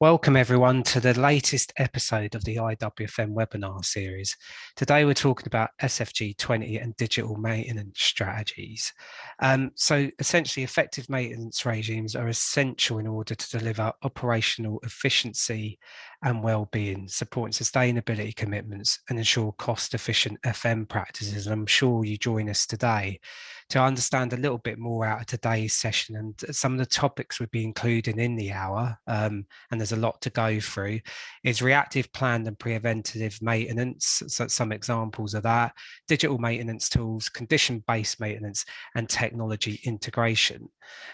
Welcome everyone to the latest episode of the IWFM webinar series. Today we're talking about SFG20 and digital maintenance strategies. So essentially effective maintenance regimes are essential in order to deliver operational efficiency and well-being, supporting sustainability commitments and ensure cost-efficient FM practices. And I'm sure you join us today to understand a little bit more out of today's session and some of the topics we'll be including in the hour, and there's a lot to go through, is reactive, planned and preventative maintenance. So some examples of that: digital maintenance tools, condition-based maintenance and technology integration.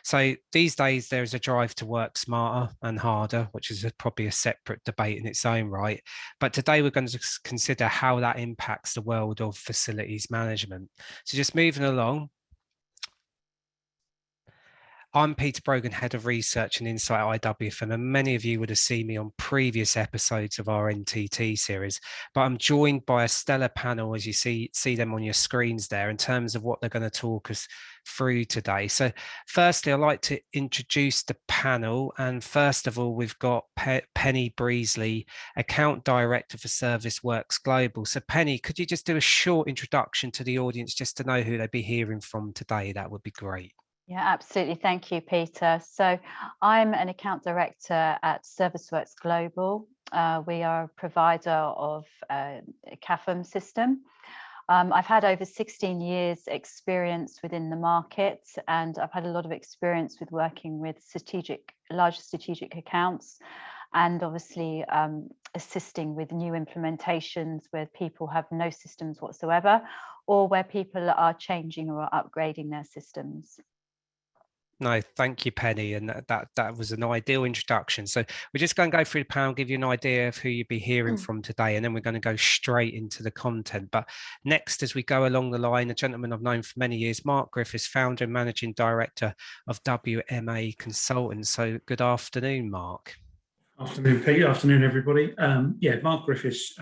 So these days there is a drive to work smarter and harder, which is probably a separate debate in its own right. But today we're going to consider how that impacts the world of facilities management. So just moving along, I'm Peter Brogan, Head of Research and Insight at IWFM, and many of you would have seen me on previous episodes of our NTT series, but I'm joined by a stellar panel, as you see them on your screens there, in terms of what they're going to talk us through today. So firstly, I'd like to introduce the panel, and first of all, we've got Penny Breesley, Account Director for Service Works Global. So Penny, could you just do a short introduction to the audience just to know who they'd be hearing from today? That would be great. Yeah, absolutely. Thank you, Peter. So I'm an account director at ServiceWorks Global. We are a provider of a CAFM system. I've had over 16 years experience within the market, and I've had a lot of experience with working with large strategic accounts, and obviously assisting with new implementations where people have no systems whatsoever, or where people are changing or upgrading their systems. No, thank you, Penny. And that was an ideal introduction. So we're just going to go through the panel, give you an idea of who you'll be hearing from today, and then we're going to go straight into the content. But next, as we go along the line, a gentleman I've known for many years, Mark Griffiths, founder and managing director of WMA Consultants. So good afternoon, Mark. Afternoon, Pete. Afternoon, everybody. Mark Griffiths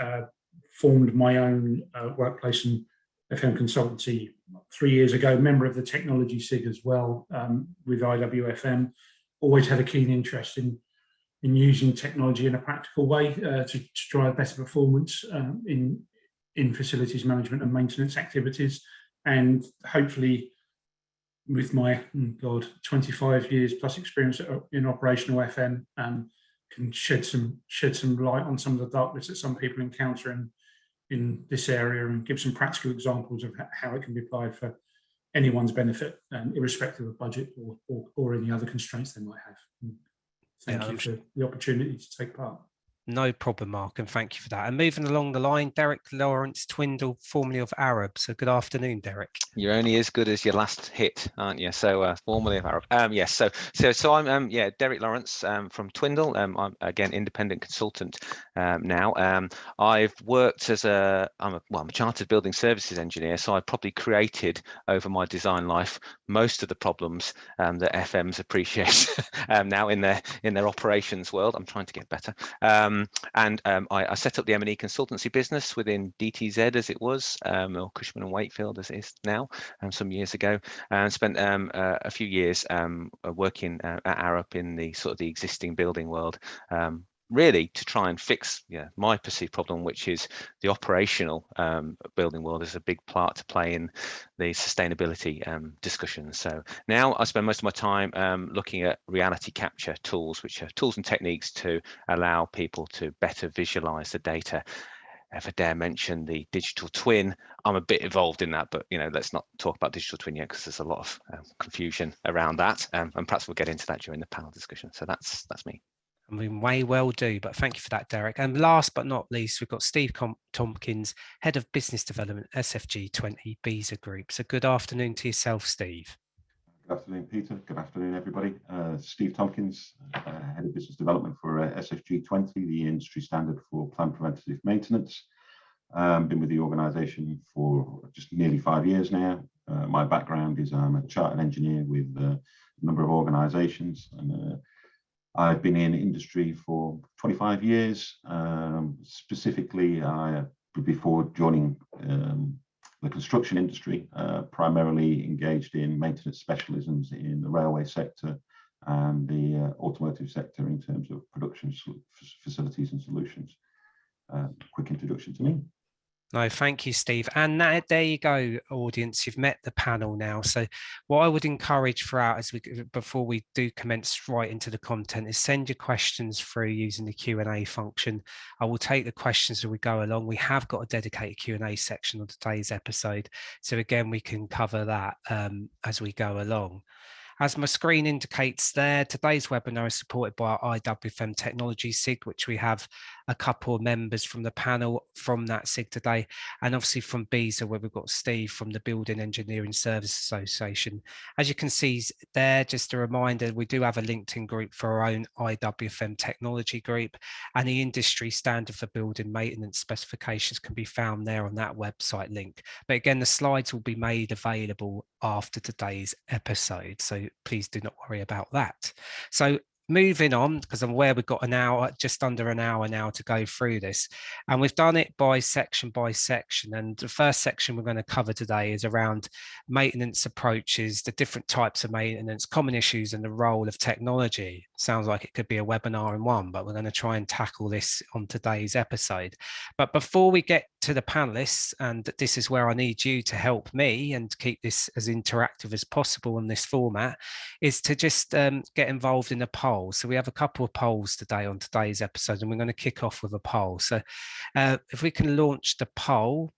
formed my own workplace and FM consultancy 3 years ago, member of the technology SIG as well, with IWFM. Always had a keen interest in using technology in a practical way to drive better performance in facilities management and maintenance activities. And hopefully with my 25 years plus experience in operational FM, can shed some light on some of the darkness that some people encounter in this area, and give some practical examples of how it can be applied for anyone's benefit, irrespective of budget or any other constraints they might have. Thank you for the opportunity to take part. No problem, Mark, and thank you for that. And moving along the line, Derek Lawrence Twindle, formerly of Arab. So good afternoon, Derek. You're only as good as your last hit, aren't you? So formerly of Arab. Yes. So I'm Derek Lawrence from Twindle. I'm again independent consultant now. I've worked as I'm a chartered building services engineer. So I've probably created over my design life most of the problems that FMs appreciate now in their operations world. I'm trying to get better. I set up the M&E consultancy business within DTZ, as it was, or Cushman & Wakefield as it is now, some years ago, and spent a few years working at Arup in the sort of the existing building world, really to try and fix my perceived problem, which is the operational building world is a big part to play in the sustainability discussions. So now I spend most of my time looking at reality capture tools, which are tools and techniques to allow people to better visualize the data. If I dare mention the digital twin, I'm a bit involved in that, but let's not talk about digital twin yet because there's a lot of confusion around that, and perhaps we'll get into that during the panel discussion. So that's me. I mean, may well do, but thank you for that, Derek. And last but not least, we've got Steve Tompkins, Head of Business Development, SFG20 Visa Group. So good afternoon to yourself, Steve. Good afternoon, Peter. Good afternoon, everybody. Steve Tompkins, Head of Business Development for SFG20, the industry standard for planned preventative maintenance. Been with the organisation for just nearly 5 years now. My background is I'm a chartered engineer with a number of organisations, and I've been in industry for 25 years. Specifically, before joining the construction industry, primarily engaged in maintenance specialisms in the railway sector and the automotive sector in terms of production facilities and solutions. Quick introduction to me. No, thank you, Steve. And there you go, audience. You've met the panel now. So what I would encourage throughout before we do commence right into the content is send your questions through using the Q&A function. I will take the questions as we go along. We have got a dedicated Q&A section on today's episode. So again, we can cover that as we go along. As my screen indicates there, today's webinar is supported by our IWFM Technology SIG, which we have a couple of members from the panel from that SIG today, and obviously from BESA, where we've got Steve from the Building Engineering Service Association. As you can see there, just a reminder, we do have a LinkedIn group for our own IWFM Technology group, and the industry standard for building maintenance specifications can be found there on that website link. But again, the slides will be made available after today's episode, so please do not worry about that. So moving on, because I'm aware we've got an hour, just under an hour now to go through this, and we've done it by section. And the first section we're going to cover today is around maintenance approaches, the different types of maintenance, common issues, and the role of technology. Sounds like it could be a webinar in one, but we're going to try and tackle this on today's episode. But before we get to the panelists, and this is where I need you to help me and keep this as interactive as possible in this format, is to just get involved in a poll. So we have a couple of polls today on today's episode, and we're going to kick off with a poll. So if we can launch the poll.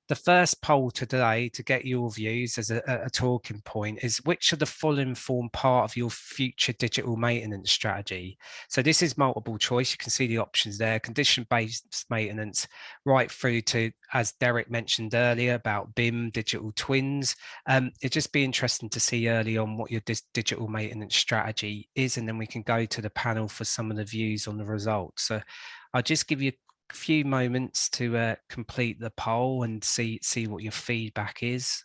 The first poll today, to get your views as a talking point, is which of the following form part of your future digital maintenance strategy? So this is multiple choice. You can see the options there: condition-based maintenance, right through to, as Derek mentioned earlier, about BIM, digital twins. It'd just be interesting to see early on what your digital maintenance strategy is, and then we can go to the panel for some of the views on the results. So I'll just give you few moments to complete the poll and see what your feedback is.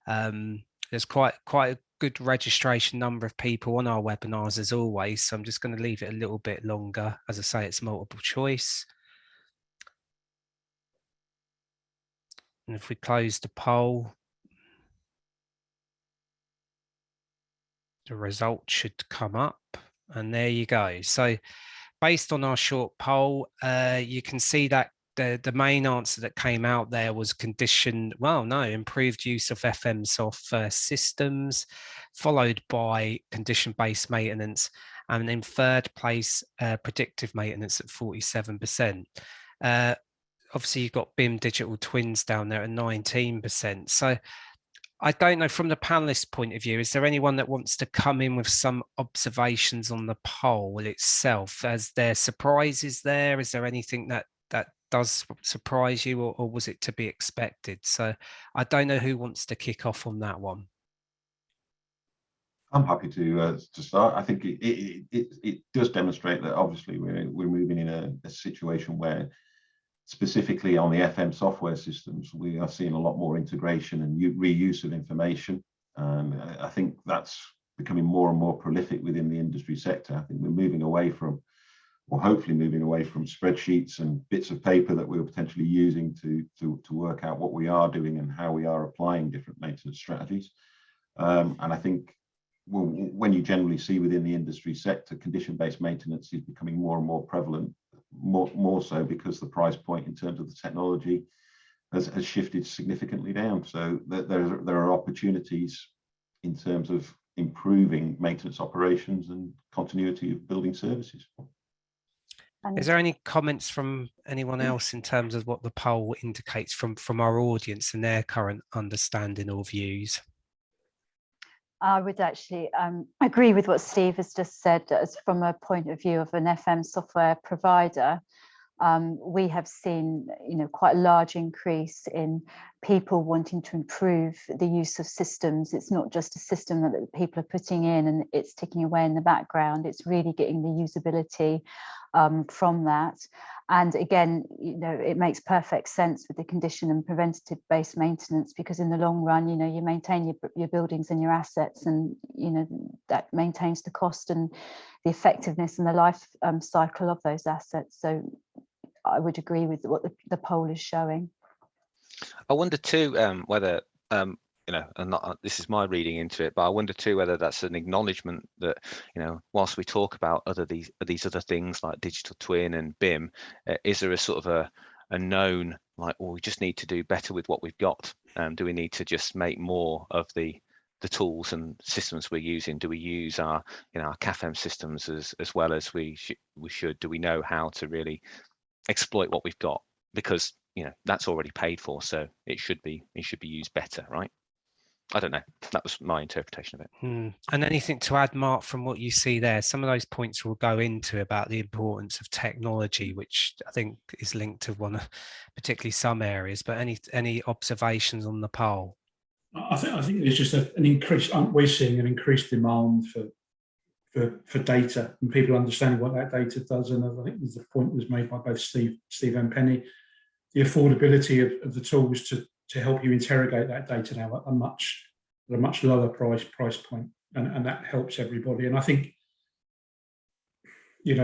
There's quite a good registration number of people on our webinars as always, so I'm just going to leave it a little bit longer. As I say, it's multiple choice. And if we close the poll, the result should come up, and there you go. So based on our short poll, you can see that the main answer that came out there was improved use of FM software systems, followed by condition-based maintenance, and in third place, predictive maintenance at 47%. Obviously, you've got BIM digital twins down there at 19%. So I don't know, from the panelists' point of view, is there anyone that wants to come in with some observations on the poll itself? As there surprises there? Is there anything that does surprise you, or was it to be expected? So I don't know who wants to kick off on that one. I'm happy to start. I think it does demonstrate that obviously we're moving in a situation where, specifically on the FM software systems, we are seeing a lot more integration and reuse of information. And I think that's becoming more and more prolific within the industry sector. I think we're moving away from, or hopefully moving away from, spreadsheets and bits of paper that we're potentially using to work out what we are doing and how we are applying different maintenance strategies. And I think, well, when you generally see within the industry sector, condition-based maintenance is becoming more and more prevalent. More so because the price point in terms of the technology has shifted significantly down. So there are opportunities in terms of improving maintenance operations and continuity of building services. Is there any comments from anyone else in terms of what the poll indicates from our audience and their current understanding or views? I would actually agree with what Steve has just said. As from a point of view of an FM software provider, we have seen, quite a large increase in people wanting to improve the use of systems. It's not just a system that people are putting in and it's ticking away in the background. It's really getting the usability from that. And again, it makes perfect sense with the condition and preventative based maintenance, because in the long run, you maintain your buildings and your assets, and that maintains the cost and the effectiveness and the life cycle of those assets. So I would agree with what the poll is showing. I wonder too whether and not, this is my reading into it, but I wonder too whether that's an acknowledgement that, whilst we talk about these other things like digital twin and BIM, is there a sort of a known, like, well, we just need to do better with what we've got? Do we need to just make more of the tools and systems we're using? Do we use our our CAFM systems as well as we should? Do we know how to really exploit what we've got? Because that's already paid for, so it should be used better, right? I don't know. That was my interpretation of it. And anything to add, Mark, from what you see there? Some of those points we'll go into about the importance of technology, which I think is linked to particularly some areas. But any observations on the poll? I think there's just an increase. We're seeing an increased demand for data and people understanding what that data does. And I think the point was made by both Steve and Penny. The affordability of the tools to help you interrogate that data now at a much lower price point, and that helps everybody. And I think, and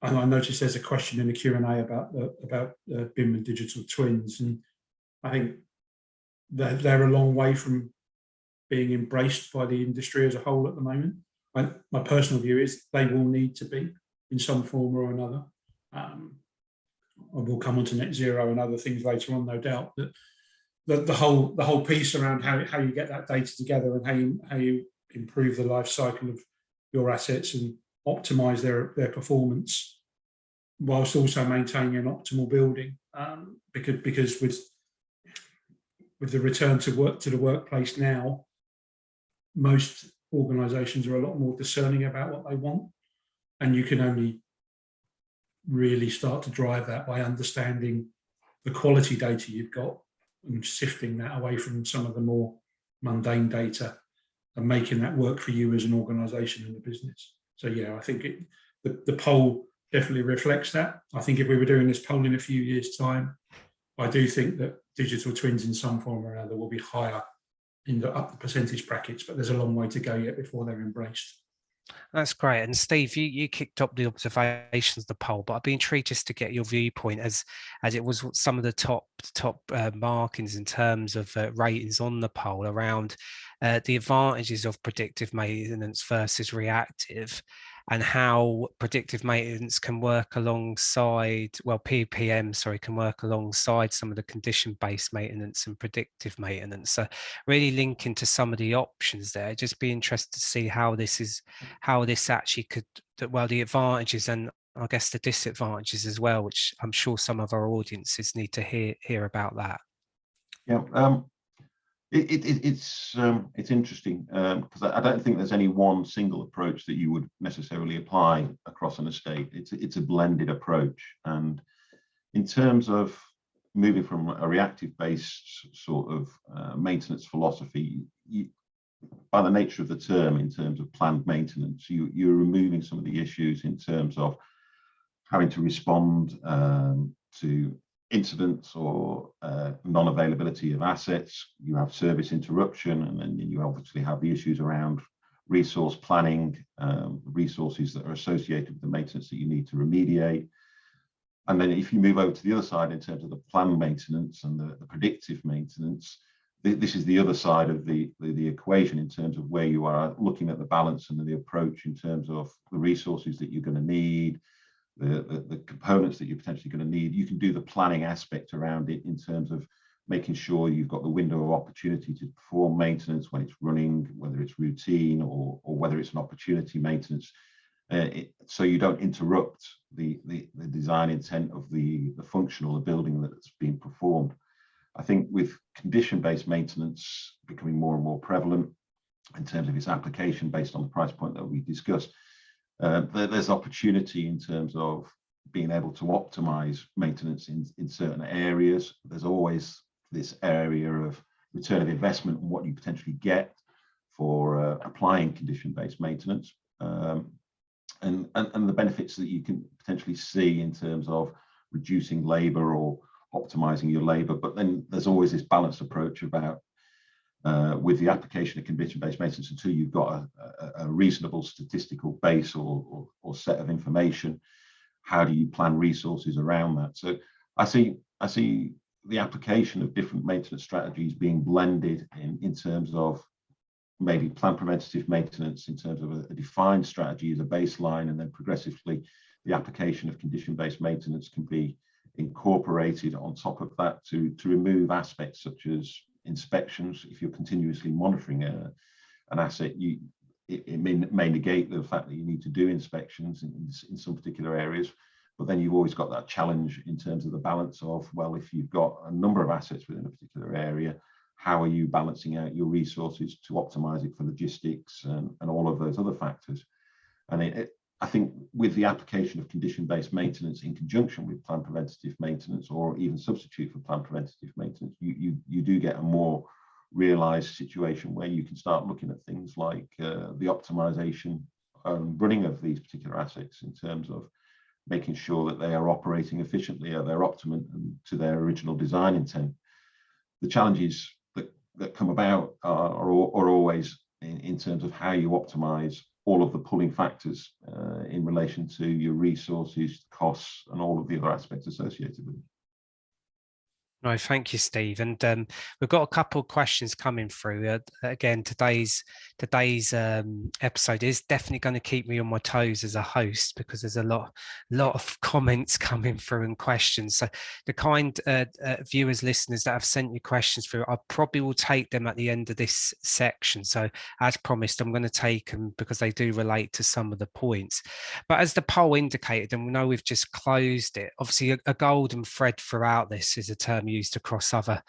I noticed there's a question in the Q&A about BIM and digital twins, and I think they're a long way from being embraced by the industry as a whole at the moment. My personal view is they will need to be in some form or another. We'll come on to net zero and other things later on, no doubt. But the whole piece around how you get that data together and how you improve the life cycle of your assets and optimize their performance, whilst also maintaining an optimal building, because with the return to the workplace now, most organisations are a lot more discerning about what they want, and you can only really start to drive that by understanding the quality data you've got and sifting that away from some of the more mundane data and making that work for you as an organisation and a business. So yeah, I think the poll definitely reflects that. I think if we were doing this poll in a few years' time, I do think that digital twins in some form or another will be higher up the percentage brackets, but there's a long way to go yet before they're embraced. That's great. And Steve, you kicked up the observations of the poll, but I'd be intrigued just to get your viewpoint as it was some of the top markings in terms of ratings on the poll around the advantages of predictive maintenance versus reactive, and how predictive maintenance can work alongside, PPM, can work alongside some of the condition-based maintenance and predictive maintenance. So really linking to some of the options there. Just be interested to see how this actually could, the advantages and I guess the disadvantages as well, which I'm sure some of our audiences need to hear about that. Yeah. It's interesting because I don't think there's any one single approach that you would necessarily apply across an estate. It's a blended approach, and in terms of moving from a reactive-based sort of maintenance philosophy, by the nature of the term, in terms of planned maintenance, you're removing some of the issues in terms of having to respond to incidents or non-availability of assets. You have service interruption, and then you obviously have the issues around resource planning, resources that are associated with the maintenance that you need to remediate. And then if you move over to the other side in terms of the planned maintenance and the predictive maintenance, this is the other side of the equation in terms of where you are looking at the balance and the approach in terms of the resources that you're going to need, the components that you're potentially going to need. You can do the planning aspect around it in terms of making sure you've got the window of opportunity to perform maintenance when it's running, whether it's routine or whether it's an opportunity maintenance, so you don't interrupt the design intent of the function or the building that's being performed. I think with condition-based maintenance becoming more and more prevalent in terms of its application based on the price point that we discussed, there's opportunity in terms of being able to optimize maintenance in certain areas. There's always this area of return of investment and what you potentially get for applying condition-based maintenance, and the benefits that you can potentially see in terms of reducing labor or optimizing your labor. But then there's always this balanced approach about with the application of condition-based maintenance, until you've got a reasonable statistical base or set of information, how do you plan resources around that? So I see the application of different maintenance strategies being blended in terms of maybe planned preventative maintenance in terms of a defined strategy as a baseline, and then progressively the application of condition-based maintenance can be incorporated on top of that to remove aspects such as inspections. If you're continuously monitoring an asset, it may negate the fact that you need to do inspections in some particular areas, but then you've always got that challenge in terms of the balance of, well, if you've got a number of assets within a particular area, how are you balancing out your resources to optimize it for logistics and all of those other factors? And I think with the application of condition-based maintenance in conjunction with planned preventative maintenance, or even substitute for planned preventative maintenance, you do get a more realized situation where you can start looking at things like the optimization and running of these particular assets in terms of making sure that they are operating efficiently at their optimum and to their original design intent. The challenges that come about are always in terms of how you optimize all of the pulling factors in relation to your resources, costs, and all of the other aspects associated with it. No, thank you, Steve. And we've got a couple of questions coming through. Again, today's episode is definitely going to keep me on my toes as a host, because there's a lot of comments coming through and questions. So the kind viewers, listeners that have sent you questions through, I probably will take them at the end of this section. So as promised, I'm going to take them because they do relate to some of the points. But as the poll indicated, and we know we've just closed it, obviously a golden thread throughout this is a term used across other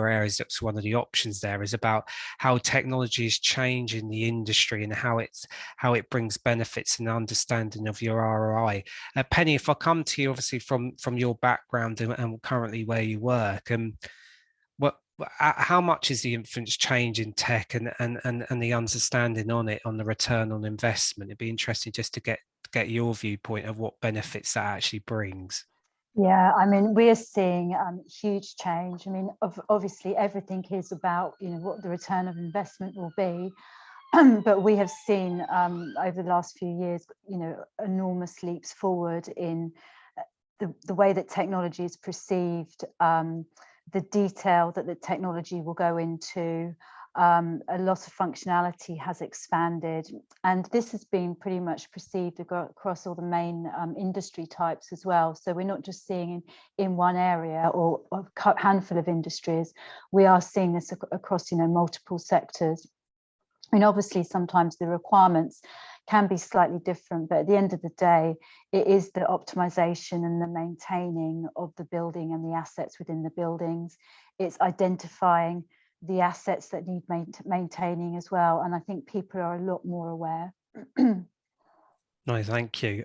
areas. That's one of the options there, is about how technology is changing the industry and how it brings benefits and understanding of your ROI. Penny, if I come to you, obviously from your background and currently where you work, how much is the influence change in tech and the understanding on the return on investment? It'd be interesting just to get your viewpoint of what benefits that actually brings. Yeah, I mean, we're seeing huge change. I mean, obviously everything is about, what the return of investment will be. But we have seen over the last few years, enormous leaps forward in the way that technology is perceived, the detail that the technology will go into. A lot of functionality has expanded, and this has been pretty much perceived across all the main industry types as well. So we're not just seeing in one area or a handful of industries. We are seeing this across multiple sectors. And obviously sometimes the requirements can be slightly different, but at the end of the day, it is the optimization and the maintaining of the building and the assets within the buildings. It's identifying the assets that need maintaining as well. And I think people are a lot more aware. No, thank you.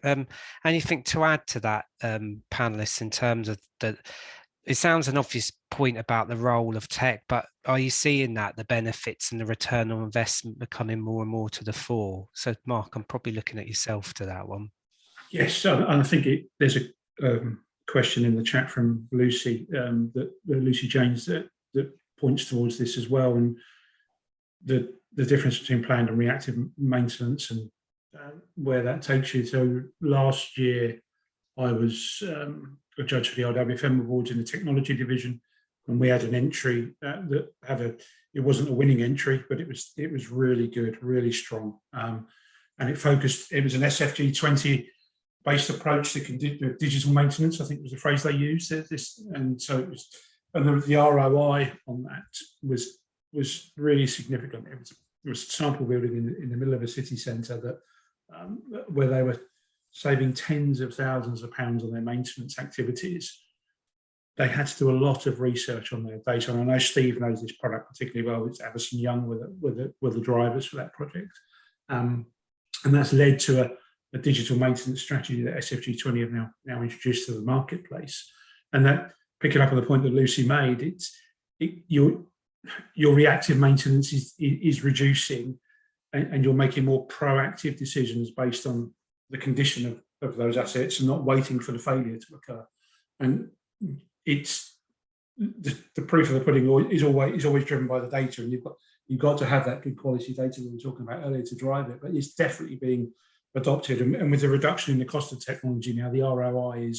Anything to add to that, panelists, in terms of it sounds an obvious point about the role of tech, but are you seeing that the benefits and the return on investment becoming more and more to the fore? So Mark, I'm probably looking at yourself to that one. Yes, I think there's a question in the chat from Lucy, Lucy James, that points towards this as well, and the difference between planned and reactive maintenance and where that takes you. So last year I was a judge for the IWFM awards in the technology division, and we had an entry that had it wasn't a winning entry, but it was really good, really strong, and it was an SFG20 based approach to digital maintenance, I think was the phrase they used. And so it was, and the ROI on that was really significant. It was a sample building in the middle of a city centre that where they were saving tens of thousands of pounds on their maintenance activities. They had to do a lot of research on their data, and I know Steve knows this product particularly well. It's Addison Young were the drivers for that project, and that's led to a digital maintenance strategy that SFG20 have now introduced to the marketplace. And that, picking up on the point that Lucy made, your reactive maintenance is reducing, and you're making more proactive decisions based on the condition of those assets and not waiting for the failure to occur. And it's the proof of the pudding is always driven by the data, and you've got to have that good quality data we were talking about earlier to drive it. But it's definitely being adopted, and with the reduction in the cost of technology now, the ROI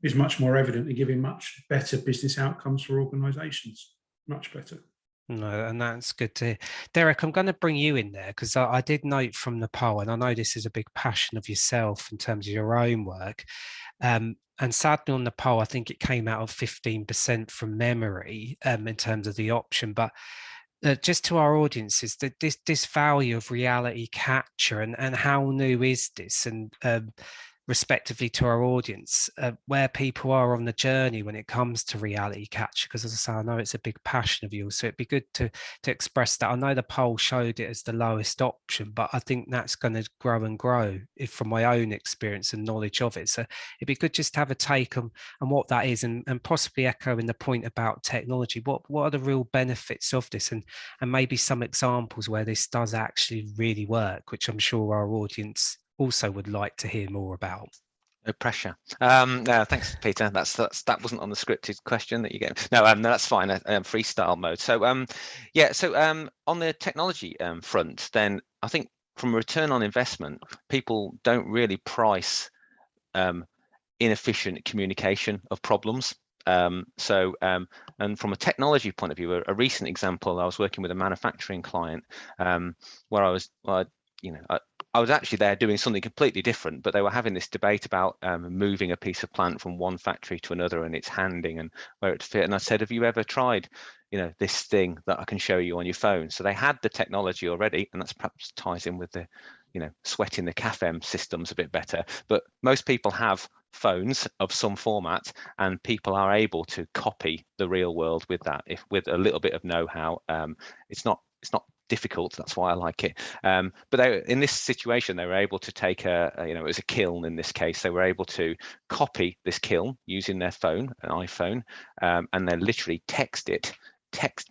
is much more evident and giving much better business outcomes for organisations. Much better. No, and that's good to hear. Derek, I'm going to bring you in there because I did note from the poll, and I know this is a big passion of yourself in terms of your own work. And sadly on the poll, I think it came out of 15% from memory in terms of the option. But just to our audiences, that this value of reality capture and how new is this, and respectively to our audience, where people are on the journey when it comes to reality capture, because as I say, I know it's a big passion of yours, so it'd be good to express that. I know the poll showed it as the lowest option, but I think that's going to grow and grow from my own experience and knowledge of it. So it'd be good just to have a take on what that is, and possibly echoing the point about technology. What are the real benefits of this, and maybe some examples where this does actually really work, which I'm sure our audience also would like to hear more about. No pressure. No, thanks, Peter. That wasn't on the scripted question that you gave. No, that's fine. Freestyle mode. So, on the technology front, then I think from a return on investment, people don't really price inefficient communication of problems. And from a technology point of view, a recent example, I was working with a manufacturing client where I was actually there doing something completely different, but they were having this debate about moving a piece of plant from one factory to another and its handing and where it fit. And I said, have you ever tried, this thing that I can show you on your phone? So they had the technology already, and that's perhaps ties in with the, sweating the CAFM systems a bit better. But most people have phones of some format, and people are able to copy the real world with that, with a little bit of know-how. It's not difficult. That's why I like it. But in this situation, they were able to take it was a kiln in this case. They were able to copy this kiln using their phone, an iPhone, and then literally text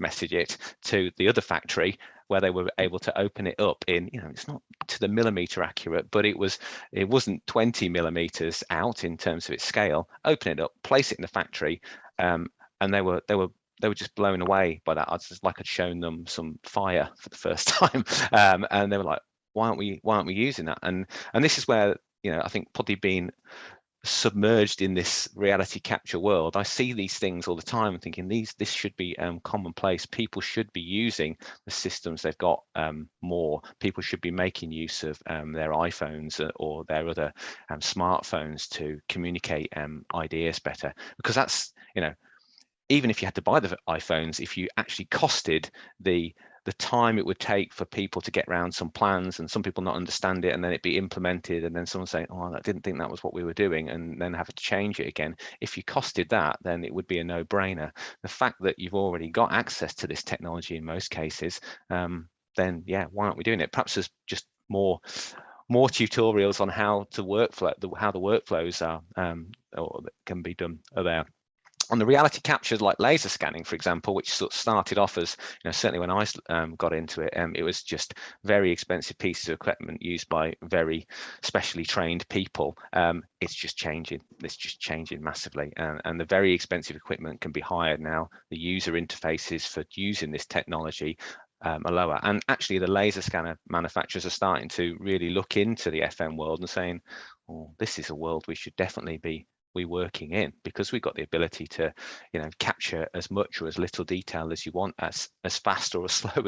message it to the other factory, where they were able to open it up in, it's not to the millimeter accurate, but it wasn't 20 millimeters out in terms of its scale. Open it up, place it in the factory, and they were just blown away by that. I'd shown them some fire for the first time, and they were like, "Why aren't we using that?" And this is where I think probably being submerged in this reality capture world, I see these things all the time and thinking this should be commonplace. People should be using the systems they've got more. People should be making use of their iPhones or their other smartphones to communicate ideas better, because that's even if you had to buy the iPhones, if you actually costed the time it would take for people to get around some plans, and some people not understand it, and then it be implemented, and then someone saying, "Oh, I didn't think that was what we were doing," and then have to change it again. If you costed that, then it would be a no-brainer. The fact that you've already got access to this technology in most cases, then yeah, why aren't we doing it? Perhaps there's just more tutorials on how the workflows are or that can be done are there. On the reality capture, like laser scanning, for example, which sort of started off as, certainly when I got into it, it was just very expensive pieces of equipment used by very specially trained people. It's just changing. It's just changing massively, and the very expensive equipment can be hired now. The user interfaces for using this technology are lower, and actually the laser scanner manufacturers are starting to really look into the FM world and saying, "Oh, this is a world we should definitely be working in, because we've got the ability to capture as much or as little detail as you want, as fast or as slow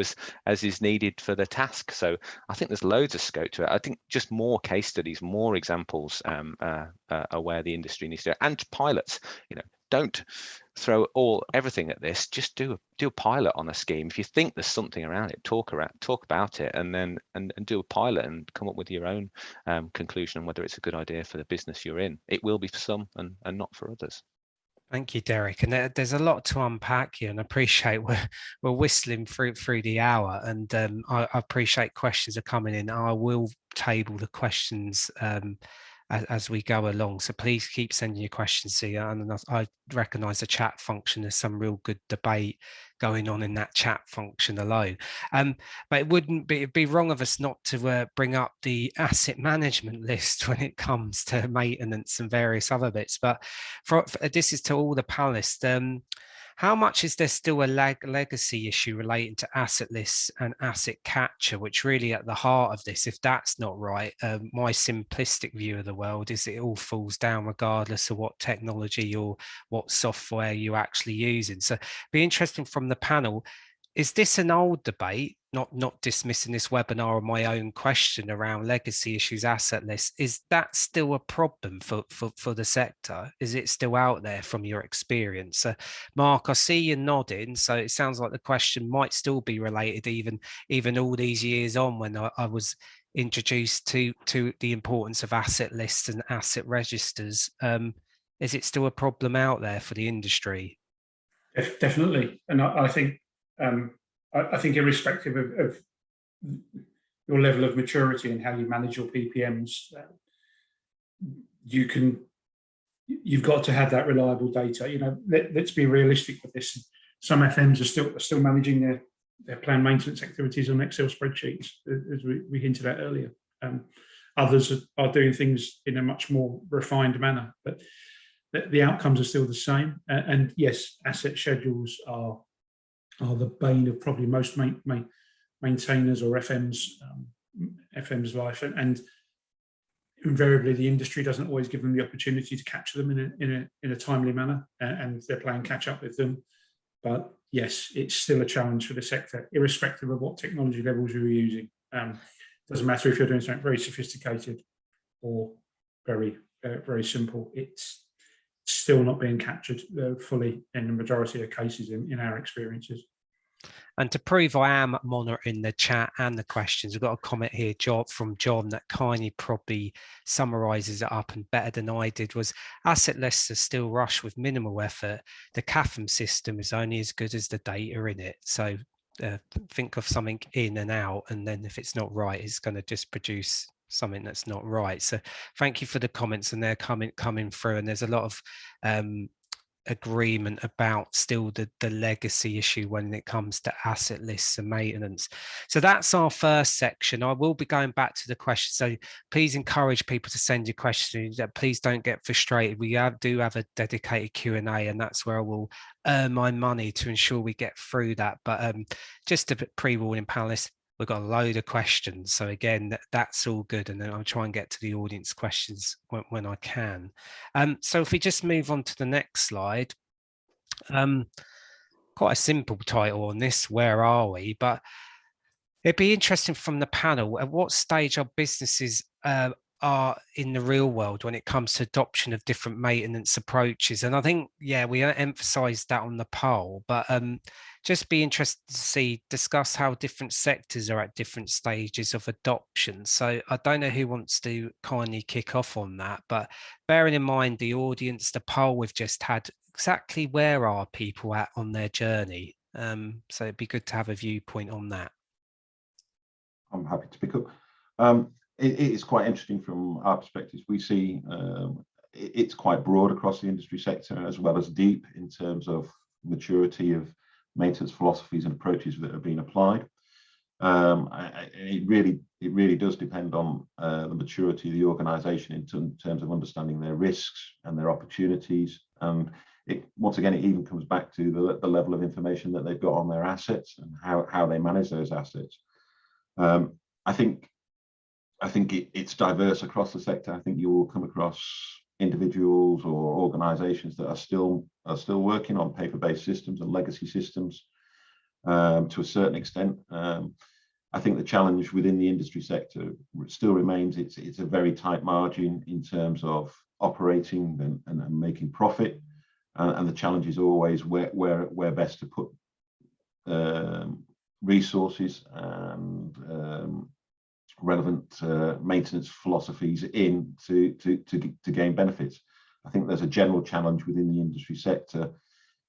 as is needed for the task." So I think there's loads of scope to it. I think just more case studies, more examples are where the industry needs to, and pilots. Don't throw everything at this. Just do a pilot on a scheme. If you think there's something around it, talk about it, and then do a pilot and come up with your own conclusion on whether it's a good idea for the business you're in. It will be for some and not for others. Thank you, Derek. And there's a lot to unpack here, and I appreciate we're whistling through the hour, and I appreciate questions are coming in. I will table the questions as we go along, so please keep sending your questions here. And I recognise the chat function. There's some real good debate going on in that chat function alone, but it'd be wrong of us not to bring up the asset management list when it comes to maintenance and various other bits. But for this is to all the panelists. how much is there still a legacy issue relating to asset lists and asset capture, which really at the heart of this, if that's not right, my simplistic view of the world is it all falls down regardless of what technology or what software you're actually using. So be interesting from the panel. Is this an old debate, not dismissing this webinar on my own question around legacy issues, asset lists? Is that still a problem for the sector? Is it still out there from your experience? Mark, I see you nodding, so it sounds like the question might still be related even all these years on when I was introduced to the importance of asset lists and asset registers. Is it still a problem out there for the industry? Definitely, and I think irrespective of your level of maturity and how you manage your PPMs, you've got to have that reliable data. You know, let's be realistic with this. Some FMs are still managing their planned maintenance activities on Excel spreadsheets, as we hinted at earlier. Others are doing things in a much more refined manner, but the outcomes are still the same. And yes, asset schedules are the bane of probably most maintainers or FM's life, and invariably the industry doesn't always give them the opportunity to capture them in a timely manner, and they're playing catch up with them. But yes, it's still a challenge for the sector, irrespective of what technology levels you're using. Doesn't matter if you're doing something very sophisticated or very simple. It's still not being captured fully in the majority of cases in our experiences. And to prove I am monitoring the chat and the questions, we've got a comment here from John that kindly probably summarises it up and better than I did. Was asset lists are still rushed with minimal effort. The CAFM system is only as good as the data in it. So think of something in and out, and then if it's not right, it's going to just produce something that's not right. So thank you for the comments, and they're coming through, and there's a lot of agreement about still the legacy issue when it comes to asset lists and maintenance. So that's our first section. I will be going back to the questions, so please encourage people to send your questions. Please don't get frustrated. We do have a dedicated Q&A, and that's where I will earn my money to ensure we get through that. But just a pre-warning, panelists, we've got a load of questions, so again, that's all good, and then I'll try and get to the audience questions when I can. So if we just move on to the next slide, quite a simple title on this, where are we? But it'd be interesting from the panel, at what stage are businesses are in the real world when it comes to adoption of different maintenance approaches? And I think, yeah, we emphasised that on the poll, but just be interested to discuss how different sectors are at different stages of adoption. So I don't know who wants to kindly kick off on that, but bearing in mind the audience, the poll we've just had, exactly where are people at on their journey? So it'd be good to have a viewpoint on that. I'm happy to pick up. It is quite interesting from our perspectives. We see it's quite broad across the industry sector, as well as deep in terms of maturity of maintenance philosophies and approaches that have been applied. It really does depend on the maturity of the organisation in terms of understanding their risks and their opportunities. And once again, it even comes back to the level of information that they've got on their assets and how they manage those assets. I think it's diverse across the sector. I think you will come across individuals or organisations that are still working on paper-based systems and legacy systems to a certain extent. I think the challenge within the industry sector still remains it's a very tight margin in terms of operating and making profit, and the challenge is always where best to put resources and relevant maintenance philosophies in to gain benefits. I think there's a general challenge within the industry sector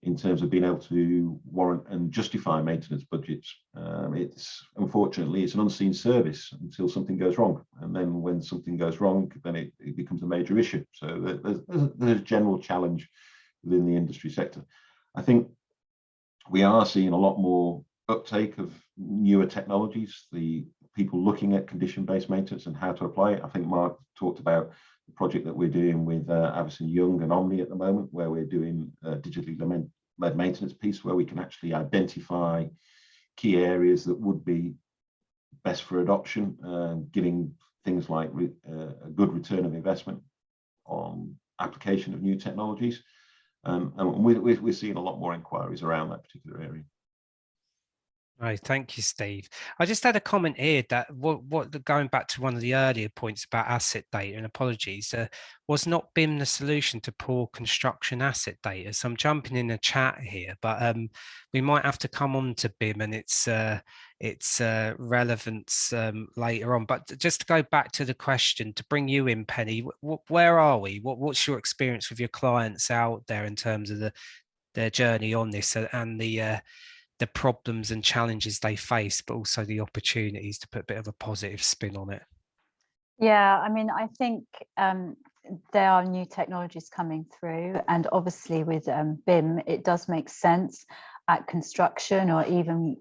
in terms of being able to warrant and justify maintenance budgets. Unfortunately, it's an unseen service until something goes wrong, and then when something goes wrong, then it becomes a major issue. So there's a general challenge within the industry sector. I think we are seeing a lot more uptake of newer technologies, the people looking at condition-based maintenance and how to apply it. I think Mark talked about the project that we're doing with Avison Young and Omni at the moment, where we're doing digitally maintenance piece, where we can actually identify key areas that would be best for adoption, giving things like a good return of investment on application of new technologies. And we're seeing a lot more inquiries around that particular area. Right, thank you, Steve. I just had a comment here that going back to one of the earlier points about asset data, and apologies, was not BIM the solution to poor construction asset data? So I'm jumping in the chat here, but we might have to come on to BIM and its relevance later on. But just to go back to the question, to bring you in, Penny, where are we? What's your experience with your clients out there in terms of their journey on this and the problems and challenges they face, but also the opportunities to put a bit of a positive spin on it? Yeah, I mean, I think there are new technologies coming through, and obviously with BIM, it does make sense at construction, or even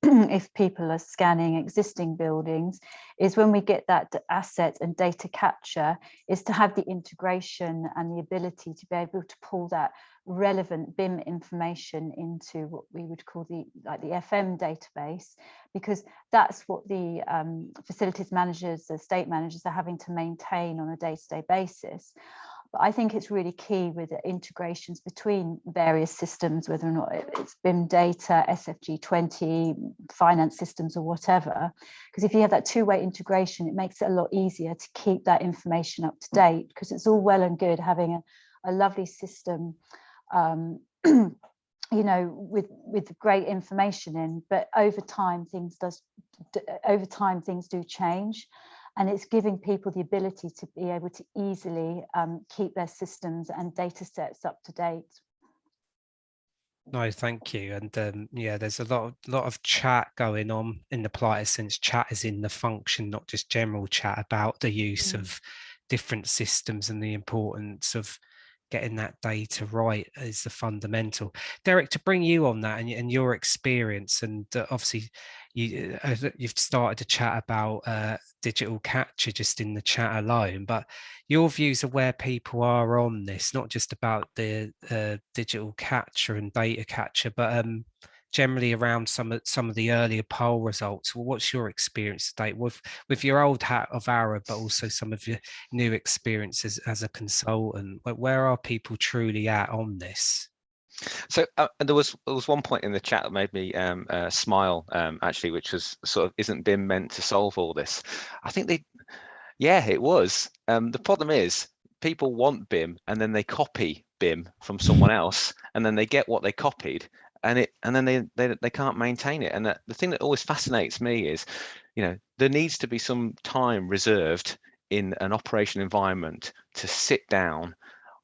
if people are scanning existing buildings, is when we get that asset and data capture, is to have the integration and the ability to be able to pull that relevant BIM information into what we would call the FM database, because that's what the facilities managers, the estate managers are having to maintain on a day-to-day basis. But I think it's really key with the integrations between various systems, whether or not it's BIM data, SFG20, finance systems, or whatever. Because if you have that two-way integration, it makes it a lot easier to keep that information up to date, because it's all well and good having a lovely system, you know, with great information in, but over time things do change. And it's giving people the ability to be able to easily keep their systems and data sets up to date. No, thank you. And yeah, there's a lot of chat going on in the polite sense. Chat is in the function, not just general chat about the use of different systems and the importance of getting that data right is the fundamental. Derek, to bring you on that and your experience, and obviously you've started to chat about digital capture just in the chat alone, but your views of where people are on this, not just about the digital capture and data capture, but generally around some of the earlier poll results. Well, what's your experience today with your old hat of Arab, but also some of your new experiences as a consultant? Where are people truly at on this? So there was one point in the chat that made me smile, actually, which was sort of, isn't BIM meant to solve all this? I think yeah, it was. The problem is people want BIM and then they copy BIM from someone else, and then they get what they copied, and then they can't maintain it. And the thing that always fascinates me is, you know, there needs to be some time reserved in an operation environment to sit down,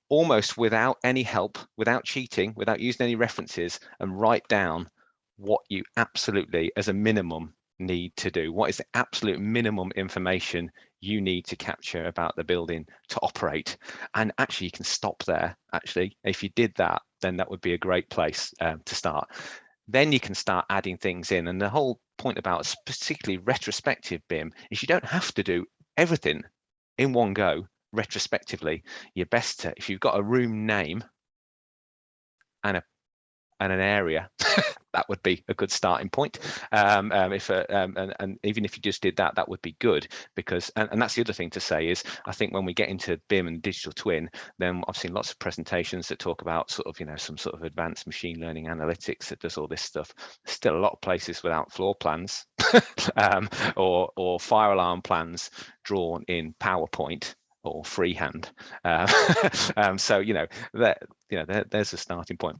almost without any help, without cheating, without using any references, and write down what you absolutely, as a minimum, need to do. What is the absolute minimum information you need to capture about the building to operate? And actually you can stop there. Actually, if you did that, then that would be a great place to start. Then you can start adding things in. And the whole point about particularly retrospective BIM is you don't have to do everything in one go retrospectively. You're best to, if you've got a room name and an area, that would be a good starting point. And even if you just did that, that would be good, because and that's the other thing to say is, I think when we get into BIM and digital twin, then I've seen lots of presentations that talk about sort of, you know, some sort of advanced machine learning analytics that does all this stuff. There's still a lot of places without floor plans or fire alarm plans drawn in PowerPoint or freehand. So there's a starting point.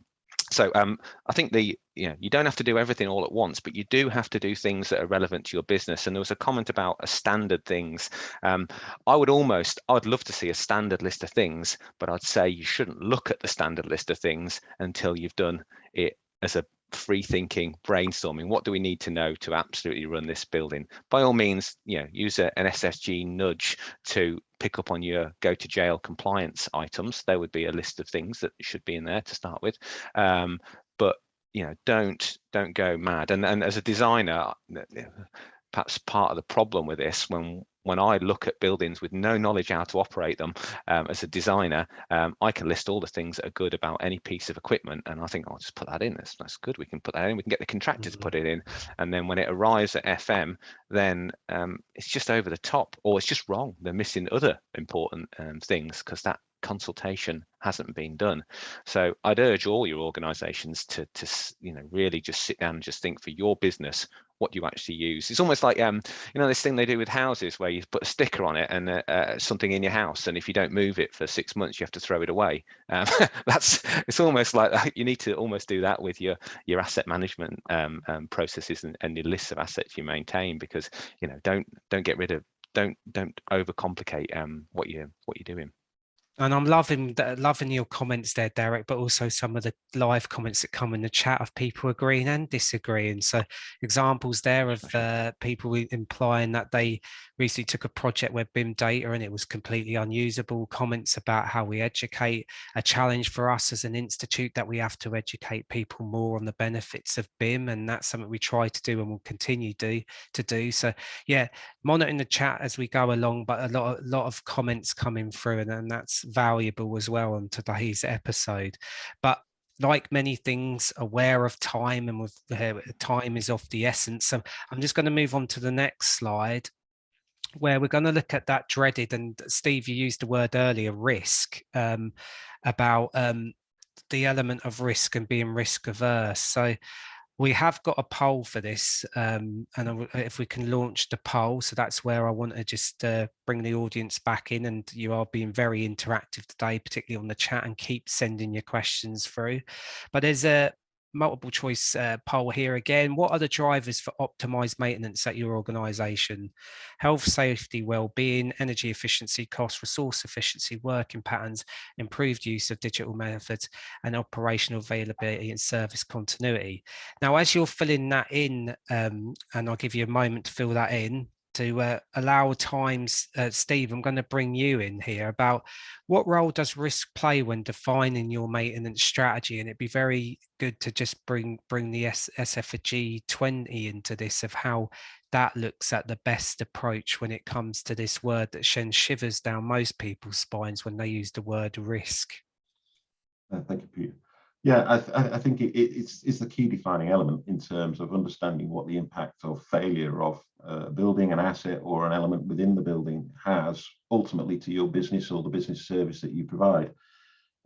So I think you don't have to do everything all at once, but you do have to do things that are relevant to your business. And there was a comment about a standard things. I'd love to see a standard list of things, but I'd say you shouldn't look at the standard list of things until you've done it as a free thinking brainstorming. What do we need to know to absolutely run this building? By all means, use an SFG nudge to pick up on your go to jail compliance items. There would be a list of things that should be in there to start with, but don't go mad. And as a designer, perhaps part of the problem with this, when when I look at buildings with no knowledge how to operate them as a designer, I can list all the things that are good about any piece of equipment, and I think I'll just put that in. That's good. We can put that in. We can get the contractor to put it in, and then when it arrives at FM, then it's just over the top, or it's just wrong. They're missing other important things because that consultation hasn't been done. So I'd urge all your organizations to really just sit down and just think for your business what you actually use. It's almost like this thing they do with houses where you put a sticker on it and something in your house, and if you don't move it for 6 months you have to throw it away. It's almost like you need to almost do that with your asset management processes and your lists of assets you maintain, because don't overcomplicate what you're doing. And I'm loving your comments there, Derek, but also some of the live comments that come in the chat of people agreeing and disagreeing. So examples there of people implying that they recently took a project where BIM data and it was completely unusable. Comments about how we educate. A challenge for us as an institute that we have to educate people more on the benefits of BIM, and that's something we try to do and will continue to do. So yeah, monitoring the chat as we go along, but a lot of comments coming through, and that's valuable as well on today's episode. But like many things, aware of time, and with time is of the essence. So I'm just going to move on to the next slide, where we're going to look at that dreaded, and Steve, you used the word earlier, risk, about the element of risk and being risk averse. So we have got a poll for this, and if we can launch the poll. So that's where I want to just bring the audience back in, and you are being very interactive today, particularly on the chat, and keep sending your questions through. But there's a multiple choice poll here again. What are the drivers for optimized maintenance at your organization? Health, safety, well-being, energy efficiency, cost, resource efficiency, working patterns, improved use of digital methods, and operational availability and service continuity. Now, as you're filling that in, and I'll give you a moment to fill that in, to allow times, Steve, I'm going to bring you in here about what role does risk play when defining your maintenance strategy, and it'd be very good to just bring the SFG20 into this, of how that looks at the best approach when it comes to this word that sends shivers down most people's spines when they use the word risk. Thank you, Peter. Yeah, I think it's the key defining element in terms of understanding what the impact of failure of building an asset or an element within the building has ultimately to your business or the business service that you provide.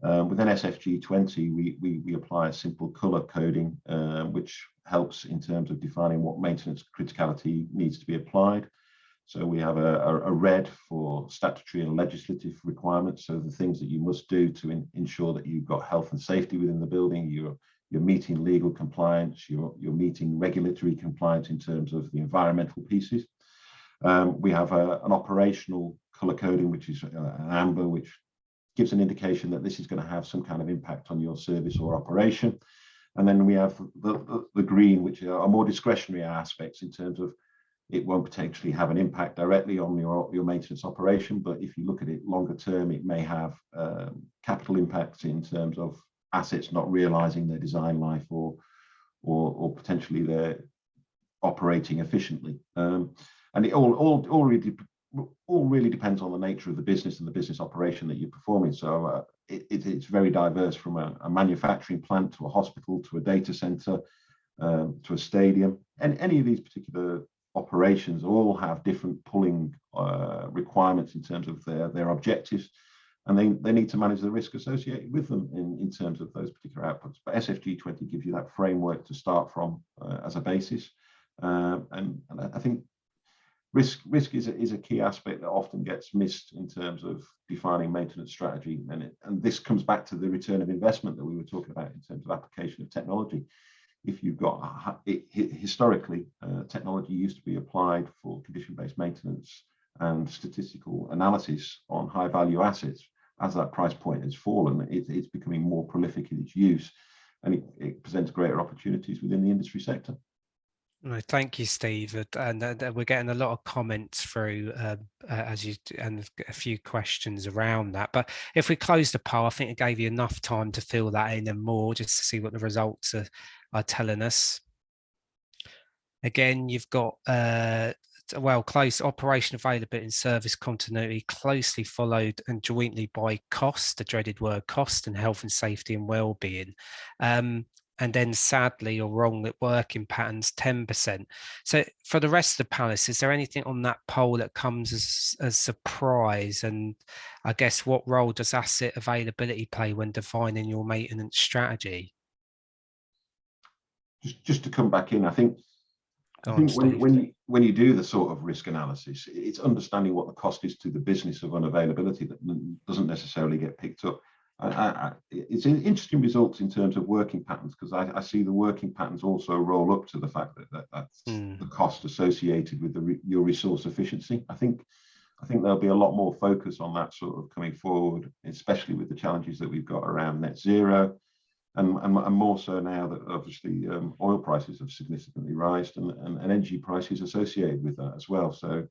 Within SFG20, we apply a simple color coding, which helps in terms of defining what maintenance criticality needs to be applied. So we have a red for statutory and legislative requirements, so the things that you must do to ensure that you've got health and safety within the building, you're meeting legal compliance, you're meeting regulatory compliance in terms of the environmental pieces. We have an operational color coding, which is an amber, which gives an indication that this is going to have some kind of impact on your service or operation. And then we have the green, which are more discretionary aspects in terms of it won't potentially have an impact directly on your maintenance operation, but if you look at it longer term, it may have capital impacts in terms of assets not realizing their design life or potentially they're operating efficiently. And it all really depends on the nature of the business and the business operation that you're performing. So it's very diverse, from a manufacturing plant to a hospital to a data center to a stadium, and any of these particular operations all have different pulling requirements in terms of their objectives, and they need to manage the risk associated with them in terms of those particular outputs. But SFG20 gives you that framework to start from as a basis, and I think risk is a key aspect that often gets missed in terms of defining maintenance strategy, and this comes back to the return of investment that we were talking about in terms of application of technology. If you've got historically, technology used to be applied for condition-based maintenance and statistical analysis on high-value assets. As that price point has fallen, it's becoming more prolific in its use, and it presents greater opportunities within the industry sector. Thank you, Steve, and we're getting a lot of comments through and a few questions around that. But if we close the poll, I think it gave you enough time to fill that in and more, just to see what the results are telling us. Again, you've got close operation availability and service continuity, closely followed and jointly by cost, the dreaded word cost, and health and safety and well-being. And then sadly or wrong that working patterns 10%. So for the rest of the panelists, is there anything on that poll that comes as a surprise? And I guess what role does asset availability play when defining your maintenance strategy? Just to come back in, I think when you do the sort of risk analysis, it's understanding what the cost is to the business of unavailability that doesn't necessarily get picked up. It's an interesting results in terms of working patterns, because I see the working patterns also roll up to the fact that that's the cost associated with your resource efficiency. I think there'll be a lot more focus on that sort of coming forward, especially with the challenges that we've got around net zero, and more so now that obviously oil prices have significantly risen and energy prices associated with that as well. So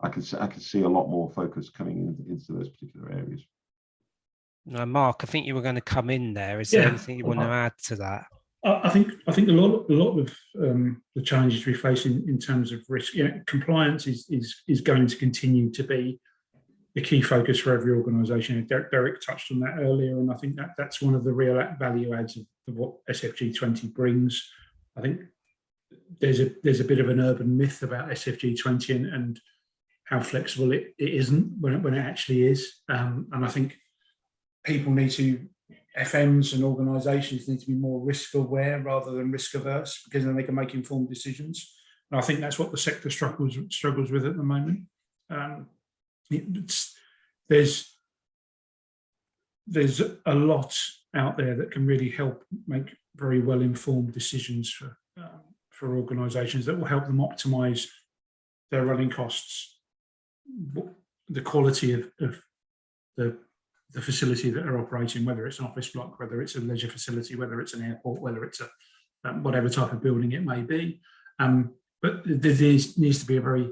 I can see a lot more focus coming into those particular areas. Mark, I think you were going to come in there. Is there anything you want to add to that? I think a lot of the challenges we face in terms of risk, compliance is going to continue to be the key focus for every organisation. Derek touched on that earlier, and I think that's one of the real value adds of what SFG20 brings. I think there's a bit of an urban myth about SFG20 and how flexible it isn't when it actually is, and I think people FMs and organisations need to be more risk aware rather than risk averse, because then they can make informed decisions. And I think that's what the sector struggles with at the moment. There's a lot out there that can really help make very well informed decisions for organisations that will help them optimise their running costs, the quality of the facility that they're operating, whether it's an office block, whether it's a leisure facility, whether it's an airport, whether it's a whatever type of building it may be. But there needs to be a very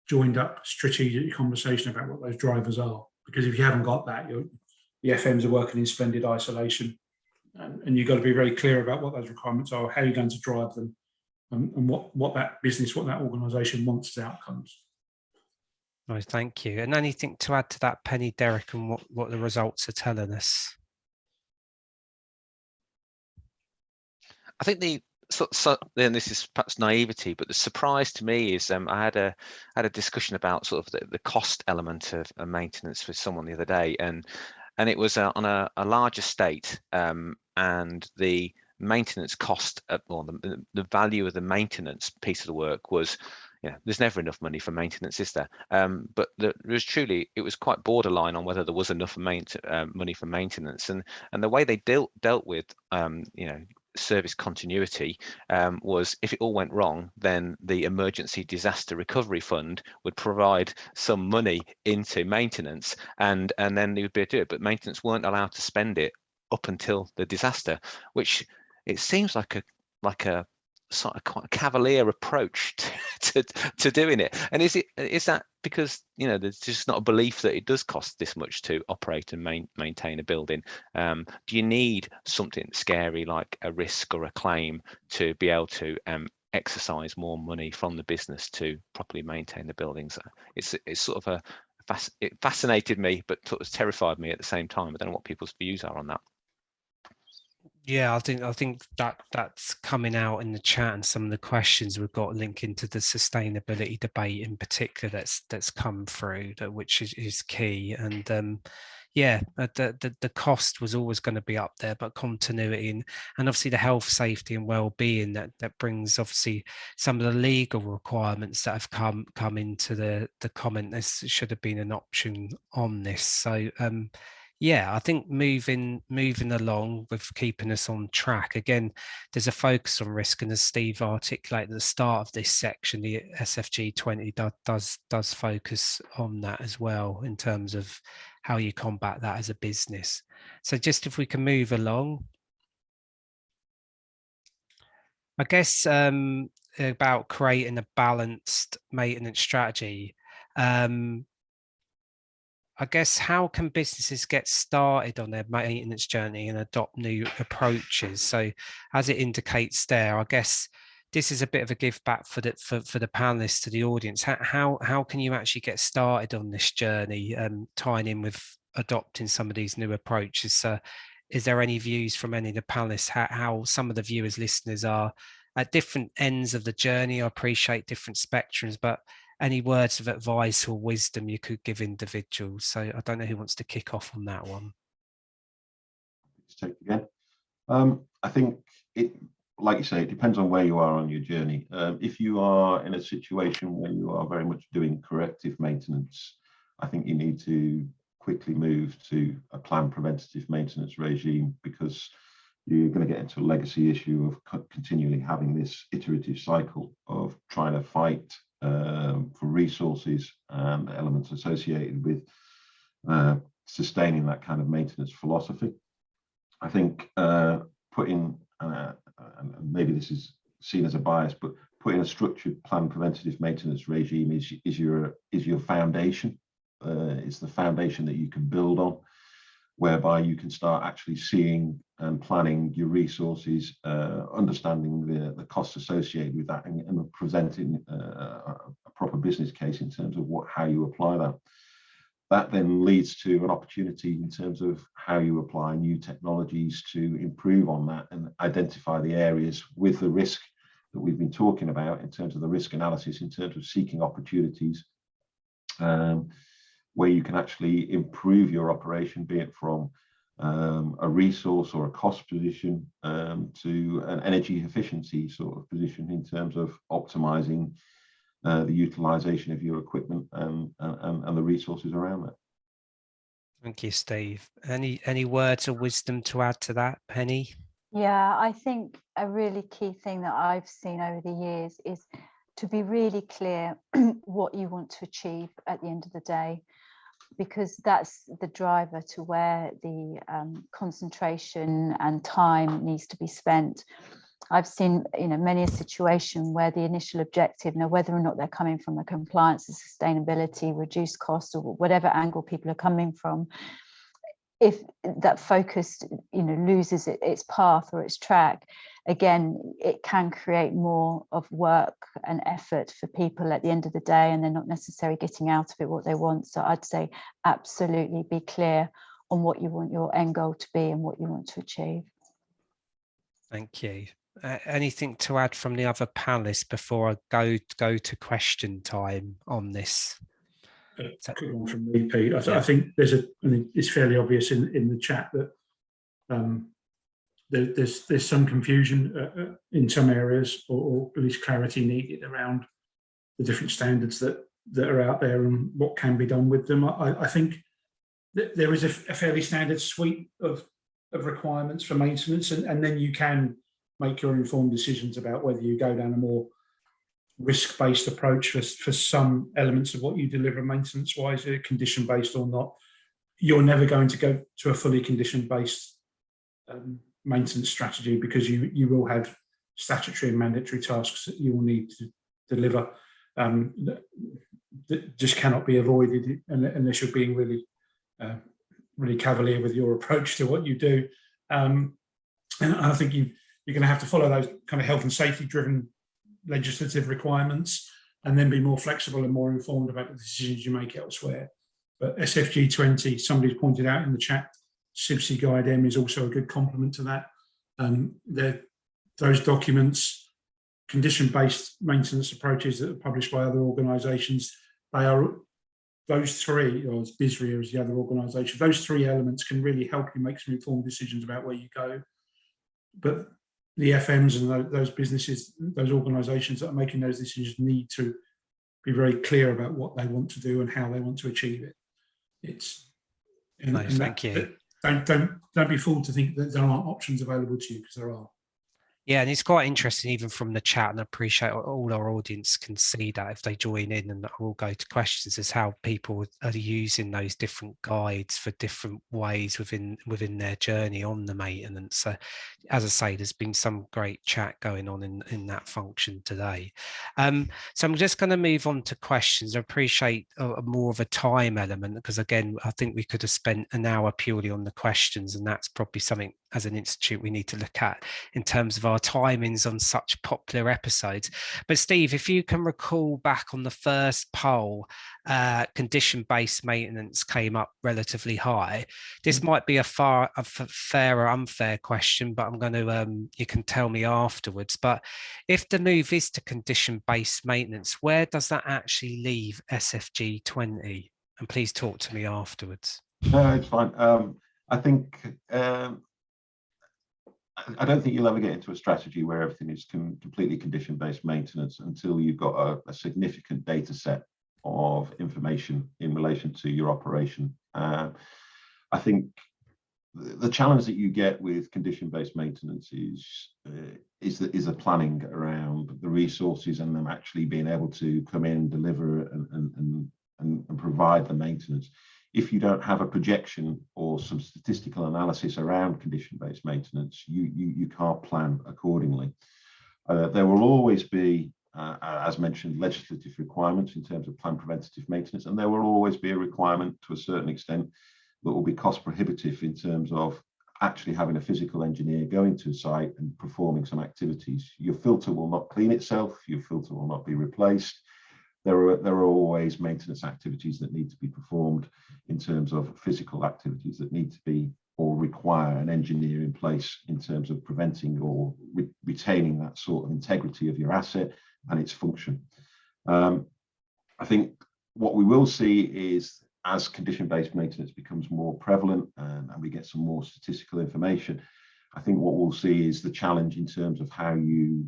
joined up strategic conversation about what those drivers are, because if you haven't got that, the FMs are working in splendid isolation, and you've got to be very clear about what those requirements are, how you're going to drive them, and what that business, what that organisation wants as outcomes. No, thank you. And anything to add to that, Penny, Derek, and what the results are telling us? I think then this is perhaps naivety, but the surprise to me is I had a discussion about sort of the cost element of maintenance with someone the other day, and it was on a large estate, and the maintenance cost, or the value of the maintenance piece of the work was, there's never enough money for maintenance, is there? But it was quite borderline on whether there was enough money for maintenance, and the way they dealt with service continuity was, if it all went wrong, then the emergency disaster recovery fund would provide some money into maintenance, and then they would be able to do it. But maintenance weren't allowed to spend it up until the disaster, which it seems like a sort of quite a cavalier approach to doing it. And is that because there's just not a belief that it does cost this much to operate and maintain a building? Do you need something scary like a risk or a claim to be able to exercise more money from the business to properly maintain the buildings? It's sort of it fascinated me, but sort of terrified me at the same time. I don't know what people's views are on that. Yeah, I think that's coming out in the chat, and some of the questions we've got linking to the sustainability debate in particular that's come through, which is key. And the cost was always going to be up there, but continuity and obviously the health, safety and well-being that brings obviously some of the legal requirements that have come into the comment. This should have been an option on this. So I think moving along with keeping us on track. Again, there's a focus on risk, and as Steve articulated at the start of this section, the SFG20 does focus on that as well in terms of how you combat that as a business. So just if we can move along, I guess about creating a balanced maintenance strategy. I guess, how can businesses get started on their maintenance journey and adopt new approaches? So as it indicates there, I guess this is a bit of a give back for the panelists, to the audience. How can you actually get started on this journey, tying in with adopting some of these new approaches? So is there any views from any of the panelists, how some of the viewers, listeners are at different ends of the journey? I appreciate different spectrums, but any words of advice or wisdom you could give individuals? So I don't know who wants to kick off on that one. Let's take it again. I think it, like you say, it depends on where you are on your journey. If you are in a situation where you are very much doing corrective maintenance, I think you need to quickly move to a planned preventative maintenance regime, because you're going to get into a legacy issue of continually having this iterative cycle of trying to fight for resources and elements associated with sustaining that kind of maintenance philosophy. I think putting, and maybe this is seen as a bias, but putting a structured planned preventative maintenance regime is your foundation. It's the foundation that you can build on, whereby you can start actually seeing and planning your resources, understanding the costs associated with that, and presenting a proper business case in terms of how you apply that. That then leads to an opportunity in terms of how you apply new technologies to improve on that and identify the areas with the risk that we've been talking about in terms of the risk analysis, in terms of seeking opportunities where you can actually improve your operation, be it from a resource or a cost position to an energy efficiency sort of position in terms of optimizing the utilization of your equipment and the resources around that. Thank you, Steve. Any words of wisdom to add to that, Penny? Yeah, I think a really key thing that I've seen over the years is to be really clear what you want to achieve at the end of the day, because that's the driver to where the concentration and time needs to be spent. I've seen, many a situation where the initial objective, whether or not they're coming from a compliance and sustainability, reduced cost, or whatever angle people are coming from, if that focus, loses its path or its track, again, it can create more of work and effort for people at the end of the day, and they're not necessarily getting out of it what they want. So I'd say absolutely be clear on what you want your end goal to be and what you want to achieve. Thank you. Anything to add from the other panelists before I go to question time on this? Quick one from me, Pete. I think it's fairly obvious in the chat that there's some confusion in some areas, or at least clarity needed around the different standards that are out there and what can be done with them. I think that there is a fairly standard suite of requirements for maintenance, and then you can make your informed decisions about whether you go down a more risk-based approach for some elements of what you deliver maintenance-wise, condition-based or not. You're never going to go to a fully condition-based maintenance strategy, because you will have statutory and mandatory tasks that you will need to deliver that just cannot be avoided unless you're being really cavalier with your approach to what you do. And I think you're going to have to follow those kind of health and safety driven legislative requirements, and then be more flexible and more informed about the decisions you make elsewhere. But SFG20, somebody's pointed out in the chat, CIBSE Guide M is also a good complement to that. Those documents, condition-based maintenance approaches that are published by other organisations, those three, or as BISRIA as the other organisation, those three elements can really help you make some informed decisions about where you go. But the FMs and those businesses, those organisations that are making those decisions need to be very clear about what they want to do and how they want to achieve it. Thank you. Don't be fooled to think that there aren't options available to you, because there are. Yeah, and it's quite interesting even from the chat, and I appreciate all our audience can see that if they join in, and we'll go to questions, is how people are using those different guides for different ways within their journey on the maintenance. So as I say, there's been some great chat going on in that function today. So I'm just going to move on to questions. I appreciate more of a time element, because again, I think we could have spent an hour purely on the questions, and that's probably something as an institute we need to look at in terms of our timings on such popular episodes. But Steve, if you can recall back on the first poll, condition-based maintenance came up relatively high. This might be a fair or unfair question, but I'm going to, you can tell me afterwards. But if the move is to condition-based maintenance, where does that actually leave SFG20? And please talk to me afterwards. No, it's fine. I think I don't think you'll ever get into a strategy where everything is completely condition-based maintenance until you've got a significant data set of information in relation to your operation. I think the challenge that you get with condition-based maintenance is the planning around the resources and them actually being able to come in, deliver, and provide the maintenance. If you don't have a projection or some statistical analysis around condition-based maintenance, you can't plan accordingly. There will always be, as mentioned, legislative requirements in terms of planned preventative maintenance, and there will always be a requirement to a certain extent that will be cost prohibitive in terms of actually having a physical engineer going to a site and performing some activities. Your filter will not clean itself, your filter will not be replaced. There are always maintenance activities that need to be performed in terms of physical activities that need to be or require an engineer in place in terms of preventing or retaining that sort of integrity of your asset and its function. I think what we will see is, as condition-based maintenance becomes more prevalent and we get some more statistical information, I think what we'll see is the challenge in terms of how you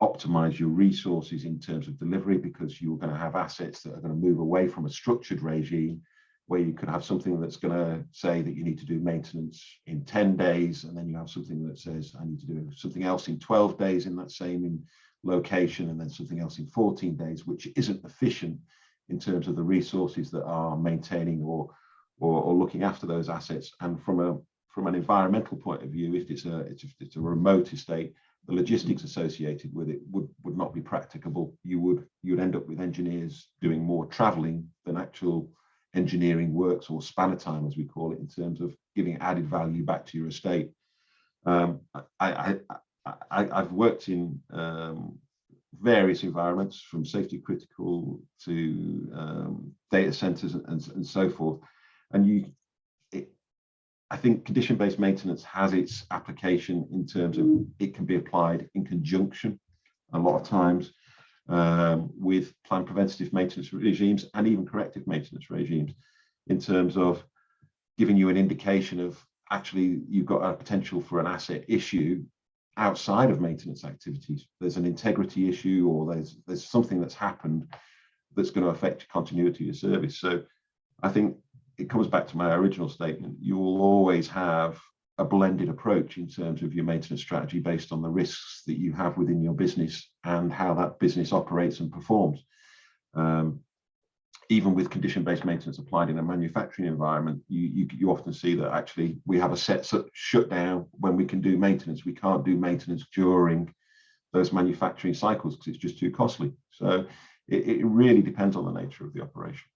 optimize your resources in terms of delivery, because you're going to have assets that are going to move away from a structured regime where you could have something that's going to say that you need to do maintenance in 10 days, and then you have something that says I need to do something else in 12 days in that same location, and then something else in 14 days, which isn't efficient in terms of the resources that are maintaining or looking after those assets. And from an environmental point of view, if it's a remote estate, the logistics associated with it would not be practicable. You'd end up with engineers doing more traveling than actual engineering works, or spanner time as we call it, in terms of giving added value back to your estate. I've worked in various environments, from safety critical to data centers and so forth, and I think condition-based maintenance has its application in terms of it can be applied in conjunction a lot of times with planned preventative maintenance regimes and even corrective maintenance regimes, in terms of giving you an indication of actually you've got a potential for an asset issue outside of maintenance activities. There's an integrity issue, or there's something that's happened that's going to affect continuity of service. So I think it comes back to my original statement. You will always have a blended approach in terms of your maintenance strategy based on the risks that you have within your business and how that business operates and performs. Even with condition-based maintenance applied in a manufacturing environment, you often see that actually we have a set shutdown when we can do maintenance. We can't do maintenance during those manufacturing cycles because it's just too costly. So it really depends on the nature of the operation.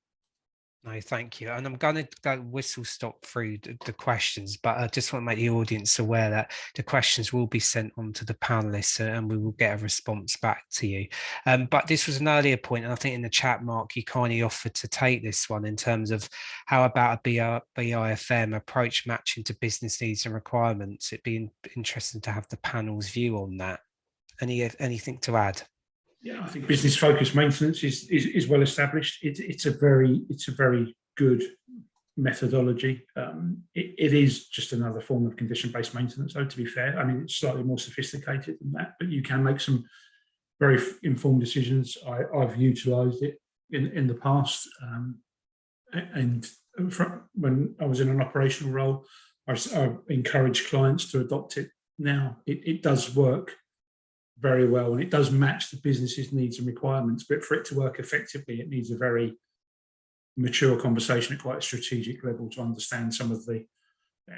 No, thank you. And I'm going to go whistle stop through the questions, but I just want to make the audience aware that the questions will be sent on to the panelists and we will get a response back to you. But this was an earlier point, and I think in the chat, Mark, you kindly offered to take this one in terms of how about a BIFM approach matching to business needs and requirements. It'd be interesting to have the panel's view on that. Anything to add? Yeah, I think business-focused maintenance is well established. It's a very good methodology. It is just another form of condition-based maintenance, though, to be fair. I mean, it's slightly more sophisticated than that, but you can make some very informed decisions. I've utilised it in the past, and when I was in an operational role, I encouraged clients to adopt it. Now, it does work very well, and it does match the business's needs and requirements, but for it to work effectively, it needs a very mature conversation at quite a strategic level to understand some of the,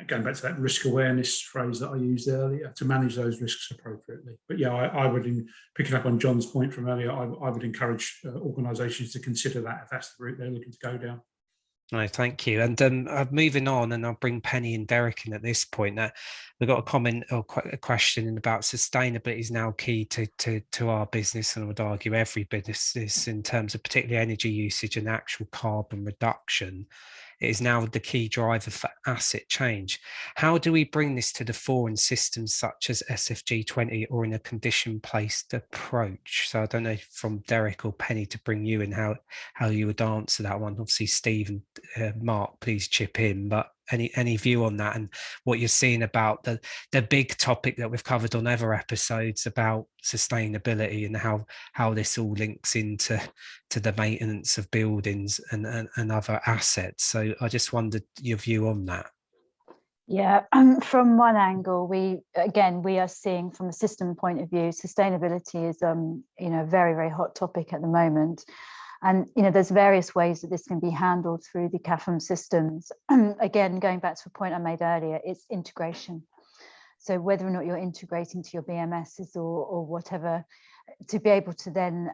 going back to that risk awareness phrase that I used earlier, to manage those risks appropriately. But yeah, I would, picking up on John's point from earlier, I would encourage organisations to consider that if that's the route they're looking to go down. No, thank you. And moving on, and I'll bring Penny and Derek in at this point. That we've got a comment or a question about sustainability is now key to our business, and I would argue every business in terms of particularly energy usage and actual carbon reduction. It is now the key driver for asset change. How do we bring this to the fore in systems such as SFG20 or in a condition-based approach? So I don't know from Derek or Penny to bring you in how you would answer that one. Obviously, Steve and Mark, please chip in, but any view on that and what you're seeing about the big topic that we've covered on other episodes about sustainability and how this all links into the maintenance of buildings and other assets. So I just wondered your view on that. Yeah, from one angle, we are seeing from a system point of view, sustainability is a very, very hot topic at the moment. And there's various ways that this can be handled through the CAFM systems. Again, going back to a point I made earlier, it's integration. So whether or not you're integrating to your BMSs or whatever, to be able to then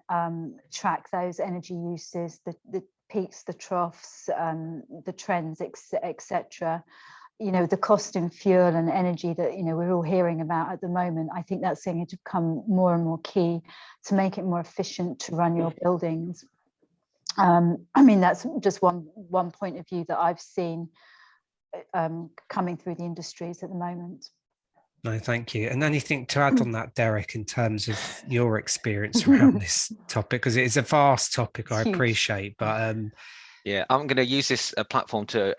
track those energy uses, the peaks, the troughs, the trends, etc. The cost in fuel and energy that we're all hearing about at the moment. I think that's going to become more and more key to make it more efficient to run your buildings. That's just one point of view that I've seen coming through the industries at the moment. No, thank you. And anything to add on that, Derek, in terms of your experience around this topic? Because it is a vast topic, I appreciate, but yeah, I'm going to use this platform to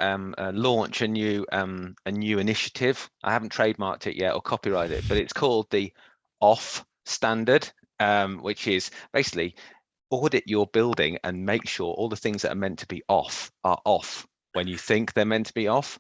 launch a new initiative. I haven't trademarked it yet or copyrighted it, but it's called the OFF standard, which is basically audit your building and make sure all the things that are meant to be off are off when you think they're meant to be off.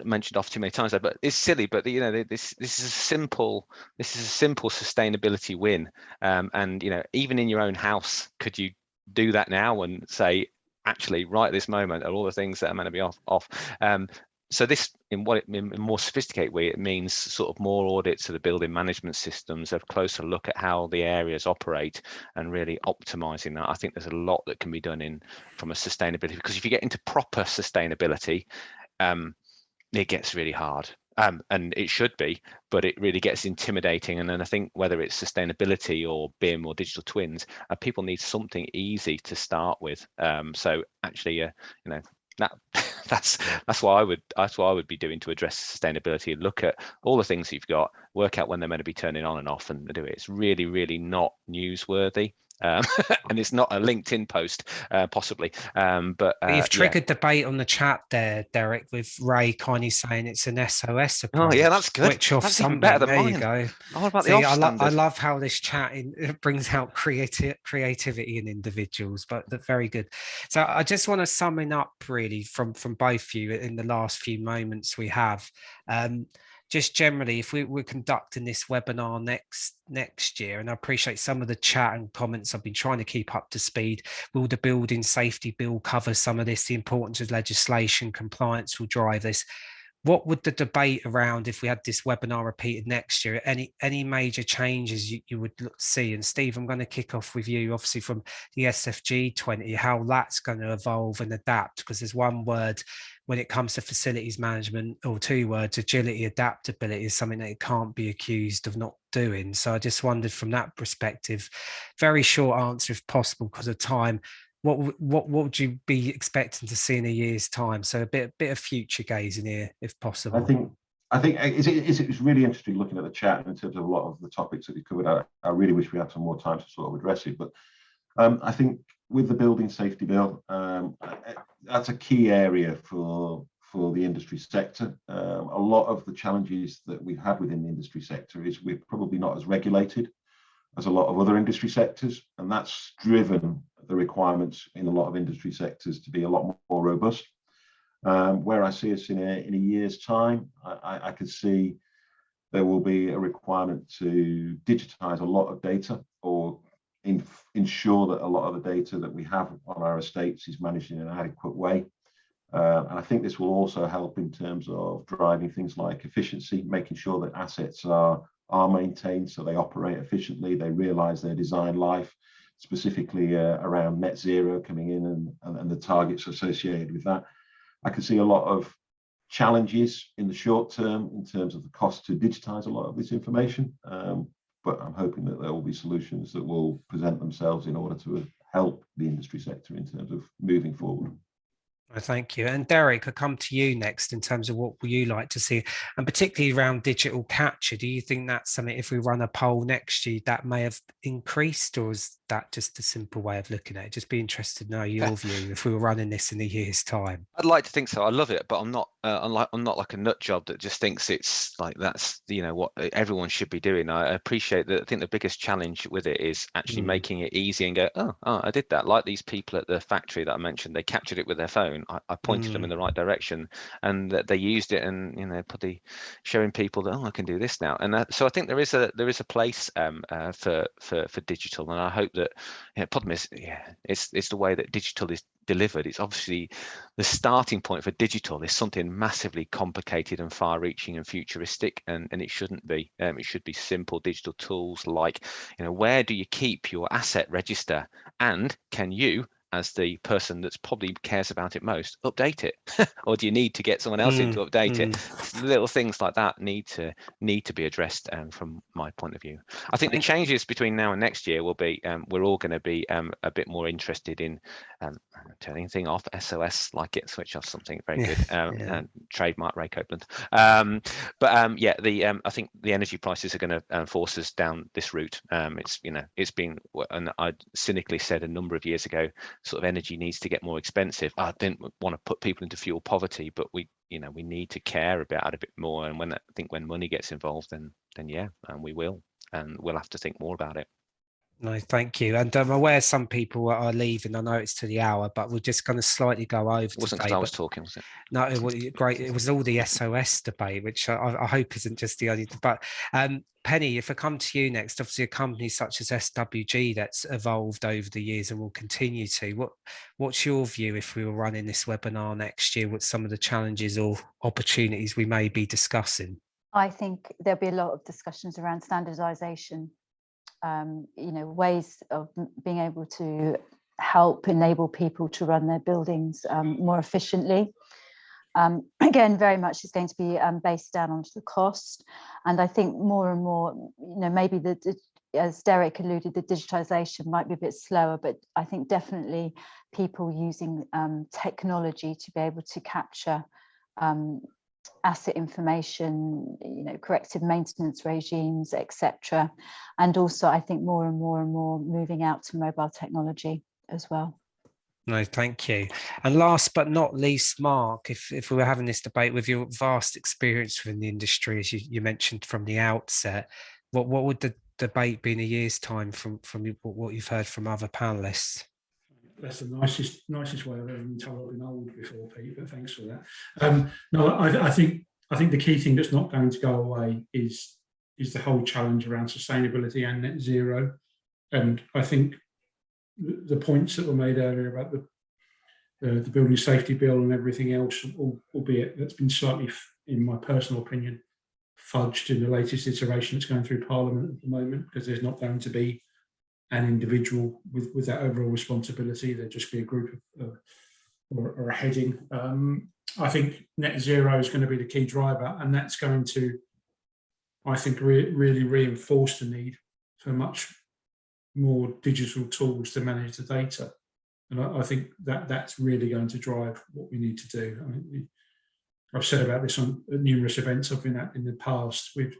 Mentioned off too many times, but it's silly. But this is a simple sustainability win. And even in your own house, could you do that now and say, actually, right at this moment, are all the things that are meant to be off? So this, in a more sophisticated way, it means sort of more audits of the building management systems, a closer look at how the areas operate, and really optimizing that. I think there's a lot that can be done from a sustainability, because if you get into proper sustainability, it gets really hard. And it should be, but it really gets intimidating. And then I think whether it's sustainability or BIM or digital twins, people need something easy to start with. So actually, that's what I would be doing to address sustainability. Look at all the things you've got, work out when they're meant to be turning on and off, and do it. It's really, really not newsworthy. And it's not a LinkedIn post, possibly. But you've triggered debate on the chat there, Derek, with Ray kindly saying it's an SOS approach. Oh yeah, that's good. Switch off that's something. Even better than there mine. You go. What about See, the off standard? I love how this chat brings out creativity in individuals, but very good. So I just want to sum it up really from both of you in the last few moments we have. Just generally, if we're conducting this webinar next year, and I appreciate some of the chat and comments, I've been trying to keep up to speed. Will the building safety bill cover some of this? The importance of legislation, compliance will drive this. What would the debate around, if we had this webinar repeated next year, any major changes you would see? And Steve, I'm going to kick off with you, obviously from the SFG20, how that's going to evolve and adapt, because there's one word when it comes to facilities management, or two words, agility, adaptability, is something that it can't be accused of not doing. So I just wondered from that perspective, very short answer if possible because of time, what would you be expecting to see in a year's time? So a bit of future gazing here, if possible. I think it's really interesting looking at the chat in terms of a lot of the topics that we covered. I really wish we had some more time to sort of address it, but I think with the building safety bill, that's a key area for the industry sector. A lot of the challenges that we've had within the industry sector is we're probably not as regulated as a lot of other industry sectors, and that's driven the requirements in a lot of industry sectors to be a lot more robust. Where I see us in a year's time, I could see there will be a requirement to digitize a lot of data, or ensure that a lot of the data that we have on our estates is managed in an adequate way. And I think this will also help in terms of driving things like efficiency, making sure that assets are maintained so they operate efficiently, they realize their design life. specifically around net zero coming in and the targets associated with that. I can see a lot of challenges in the short term in terms of the cost to digitize a lot of this information, but I'm hoping that there will be solutions that will present themselves in order to help the industry sector in terms of moving forward. Thank you. And Derek, I come to you next in terms of what would you like to see, and particularly around digital capture. Do you think that's something, if we run a poll next year, that may have increased, or is that just a simple way of looking at it? Just be interested to know your view if we were running this in a year's time. I'd like to think so. I love it, but I'm not. I'm not like a nut job that just thinks it's like that's what everyone should be doing. I appreciate that. I think the biggest challenge with it is actually making it easy and go, oh, I did that. Like these people at the factory that I mentioned, they captured it with their phone. I pointed them in the right direction, and that they used it, and showing people that, oh, I can do this now. And so I think there is a place for digital, and I hope that problem is, it's the way that digital is delivered. It's obviously the starting point for digital is something massively complicated and far-reaching and futuristic, and it shouldn't be. It should be simple digital tools like, where do you keep your asset register, and can you, as the person that's probably cares about it most, update it? Or do you need to get someone else in to update it? Little things like that need to be addressed from my point of view. I think the changes between now and next year will be, we're all going to be a bit more interested in turning thing off, SOS, like it, switch off something very good. And trademark Ray Copeland. I think the energy prices are going to force us down this route. It's been, and I cynically said a number of years ago, sort of energy needs to get more expensive. I didn't want to put people into fuel poverty, but we need to care about it a bit more. And I think when money gets involved, then and we will, and we'll have to think more about it. No, thank you. And I'm aware some people are leaving. I know it's to the hour, but we're just going to slightly go over. It wasn't because I was talking, was it? No, it was great. It was all the SOS debate, which I hope isn't just the only. But Penny, if I come to you next, obviously a company such as SWG that's evolved over the years and will continue to. What's your view if we were running this webinar next year? What's some of the challenges or opportunities we may be discussing? I think there'll be a lot of discussions around standardization. Ways of being able to help enable people to run their buildings more efficiently. Again, very much is going to be based down onto the cost. And I think more and more, maybe as Derek alluded, the digitization might be a bit slower, but I think definitely people using technology to be able to capture asset information, corrective maintenance regimes, etc. And also, I think more and more moving out to mobile technology as well. No, thank you. And last but not least, Mark, if we were having this debate with your vast experience within the industry, as you mentioned from the outset, what would the debate be in a year's time from what you've heard from other panelists? That's the nicest way I've ever been told I've been old before, Pete, but thanks for that. No, I think the key thing that's not going to go away is the whole challenge around sustainability and net zero. And I think the points that were made earlier about the building safety bill and everything else, albeit that's been slightly, in my personal opinion, fudged in the latest iteration that's going through Parliament at the moment, because there's not going to be an individual with that overall responsibility. There'll just be a group of, or a heading. I think net zero is going to be the key driver, and that's going to, I think, really reinforce the need for much more digital tools to manage the data. And I think that's really going to drive what we need to do. I mean, I've said about this on numerous events I've been at in the past. With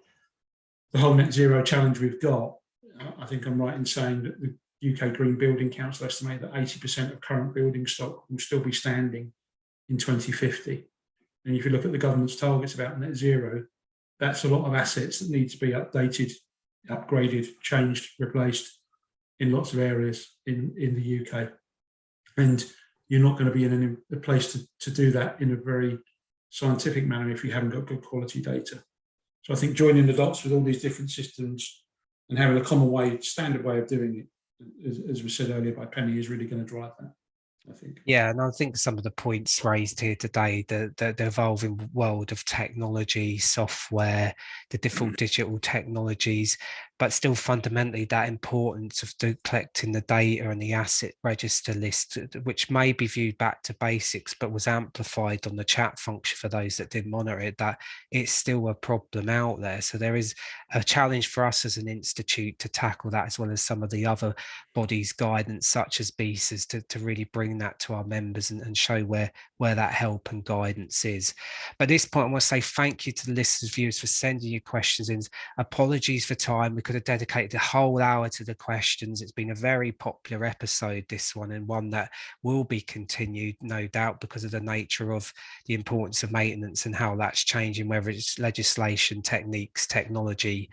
the whole net zero challenge we've got, I think I'm right in saying that the UK Green Building Council estimate that 80% of current building stock will still be standing in 2050. And if you look at the government's targets about net zero, that's a lot of assets that need to be updated, upgraded, changed, replaced in lots of areas in the UK. And you're not going to be in a place to do that in a very scientific manner if you haven't got good quality data. So I think joining the dots with all these different systems and having a common way, standard way of doing it, as was said earlier by Penny, is really going to drive that, I think. Yeah, and I think some of the points raised here today, the evolving world of technology, software, the different digital technologies, but still fundamentally that importance of collecting the data and the asset register list, which may be viewed back to basics, but was amplified on the chat function for those that didn't monitor it, that it's still a problem out there. So there is a challenge for us as an institute to tackle that, as well as some of the other bodies' guidance, such as BSAs, to really bring that to our members and show where that help and guidance is. But at this point, I want to say thank you to the listeners, viewers, for sending your questions in. Apologies for time. We could have dedicated a whole hour to the questions. It's been a very popular episode, this one, and one that will be continued, no doubt, because of the nature of the importance of maintenance and how that's changing, whether it's legislation, techniques, technology.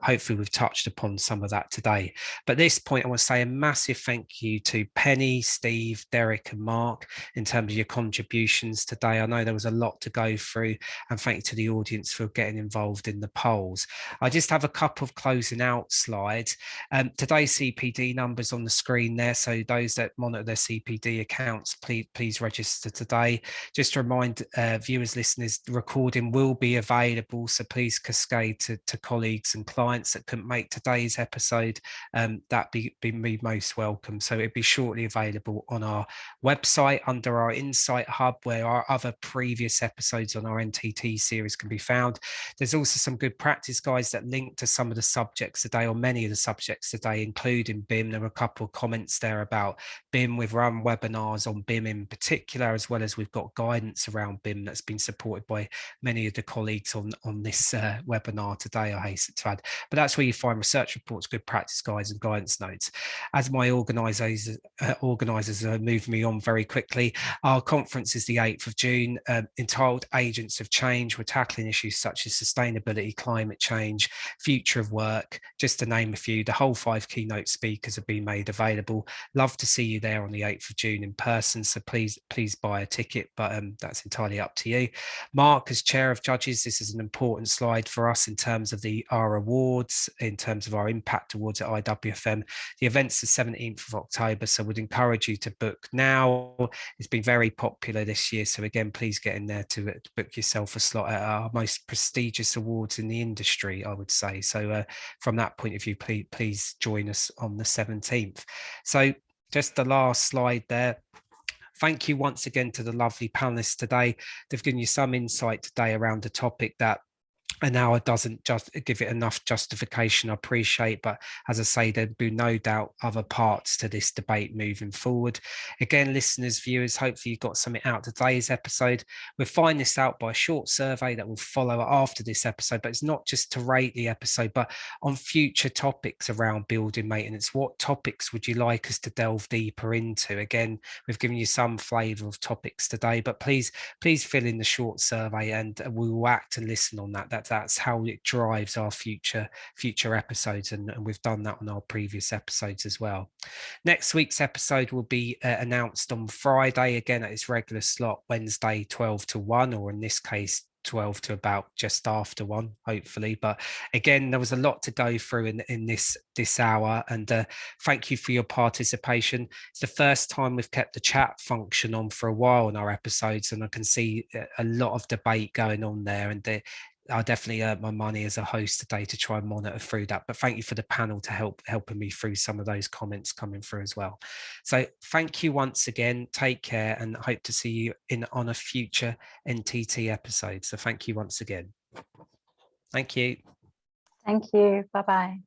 Hopefully we've touched upon some of that today. But at this point, I want to say a massive thank you to Penny, Steve, Derek and Mark in terms of your contributions today. I know there was a lot to go through, and thank you to the audience for getting involved in the polls. I just have a couple of closing out slides. Today's CPD numbers on the screen there, so those that monitor their CPD accounts, please register today. Just to remind viewers, listeners, the recording will be available, so please cascade to colleagues and clients that couldn't make today's episode. That'd be most welcome. So it'd be shortly available on our website under our Insight Hub, where our other previous episodes on our NTT series can be found. There's also some good practice guides that link to some of the subjects today, or many of the subjects today, including BIM. There were a couple of comments there about BIM. We've run webinars on BIM in particular, as well as we've got guidance around BIM that's been supported by many of the colleagues on this webinar today, I hasten to add. But that's where you find research reports, good practice guides and guidance notes. As my organisers are moving me on very quickly, our conference is the 8th of June, entitled Agents of Change. We're tackling issues such as sustainability, climate change, future of work, just to name a few. The whole 5 keynote speakers have been made available. Love to see you there on the 8th of June in person, so please buy a ticket, but that's entirely up to you. Mark, as chair of judges, this is an important slide for us in terms of our awards, in terms of our impact awards at IWFM. The event's the 17th of October, so would encourage you to book now. It's been very popular this year, so again, please get in there to book yourself a slot at our most prestigious awards in the industry, I would say. So from that point of view, please join us on the 17th. So just the last slide there. Thank you once again to the lovely panelists today. They've given you some insight today around a topic that an hour doesn't just give it enough justification, I appreciate, but as I say, there'd be no doubt other parts to this debate moving forward. Again, listeners, viewers, hopefully you got something out of today's episode. We'll find this out by a short survey that will follow after this episode, but it's not just to rate the episode, but on future topics around building maintenance. What topics would you like us to delve deeper into? Again, we've given you some flavour of topics today, but please fill in the short survey and we will act and listen on that. That's how it drives our future episodes, and we've done that on our previous episodes as well. Next week's episode will be announced on Friday, again at its regular slot, Wednesday 12 to 1, or in this case 12 to about just after 1, hopefully. But again, there was a lot to go through in this hour, and thank you for your participation. It's the first time we've kept the chat function on for a while in our episodes, and I can see a lot of debate going on there, and I'll definitely earn my money as a host today to try and monitor through that. But thank you for the panel to helping me through some of those comments coming through as well. So thank you once again. Take care, and hope to see you on a future NTT episode. So thank you once again. Thank you. Thank you. Bye-bye.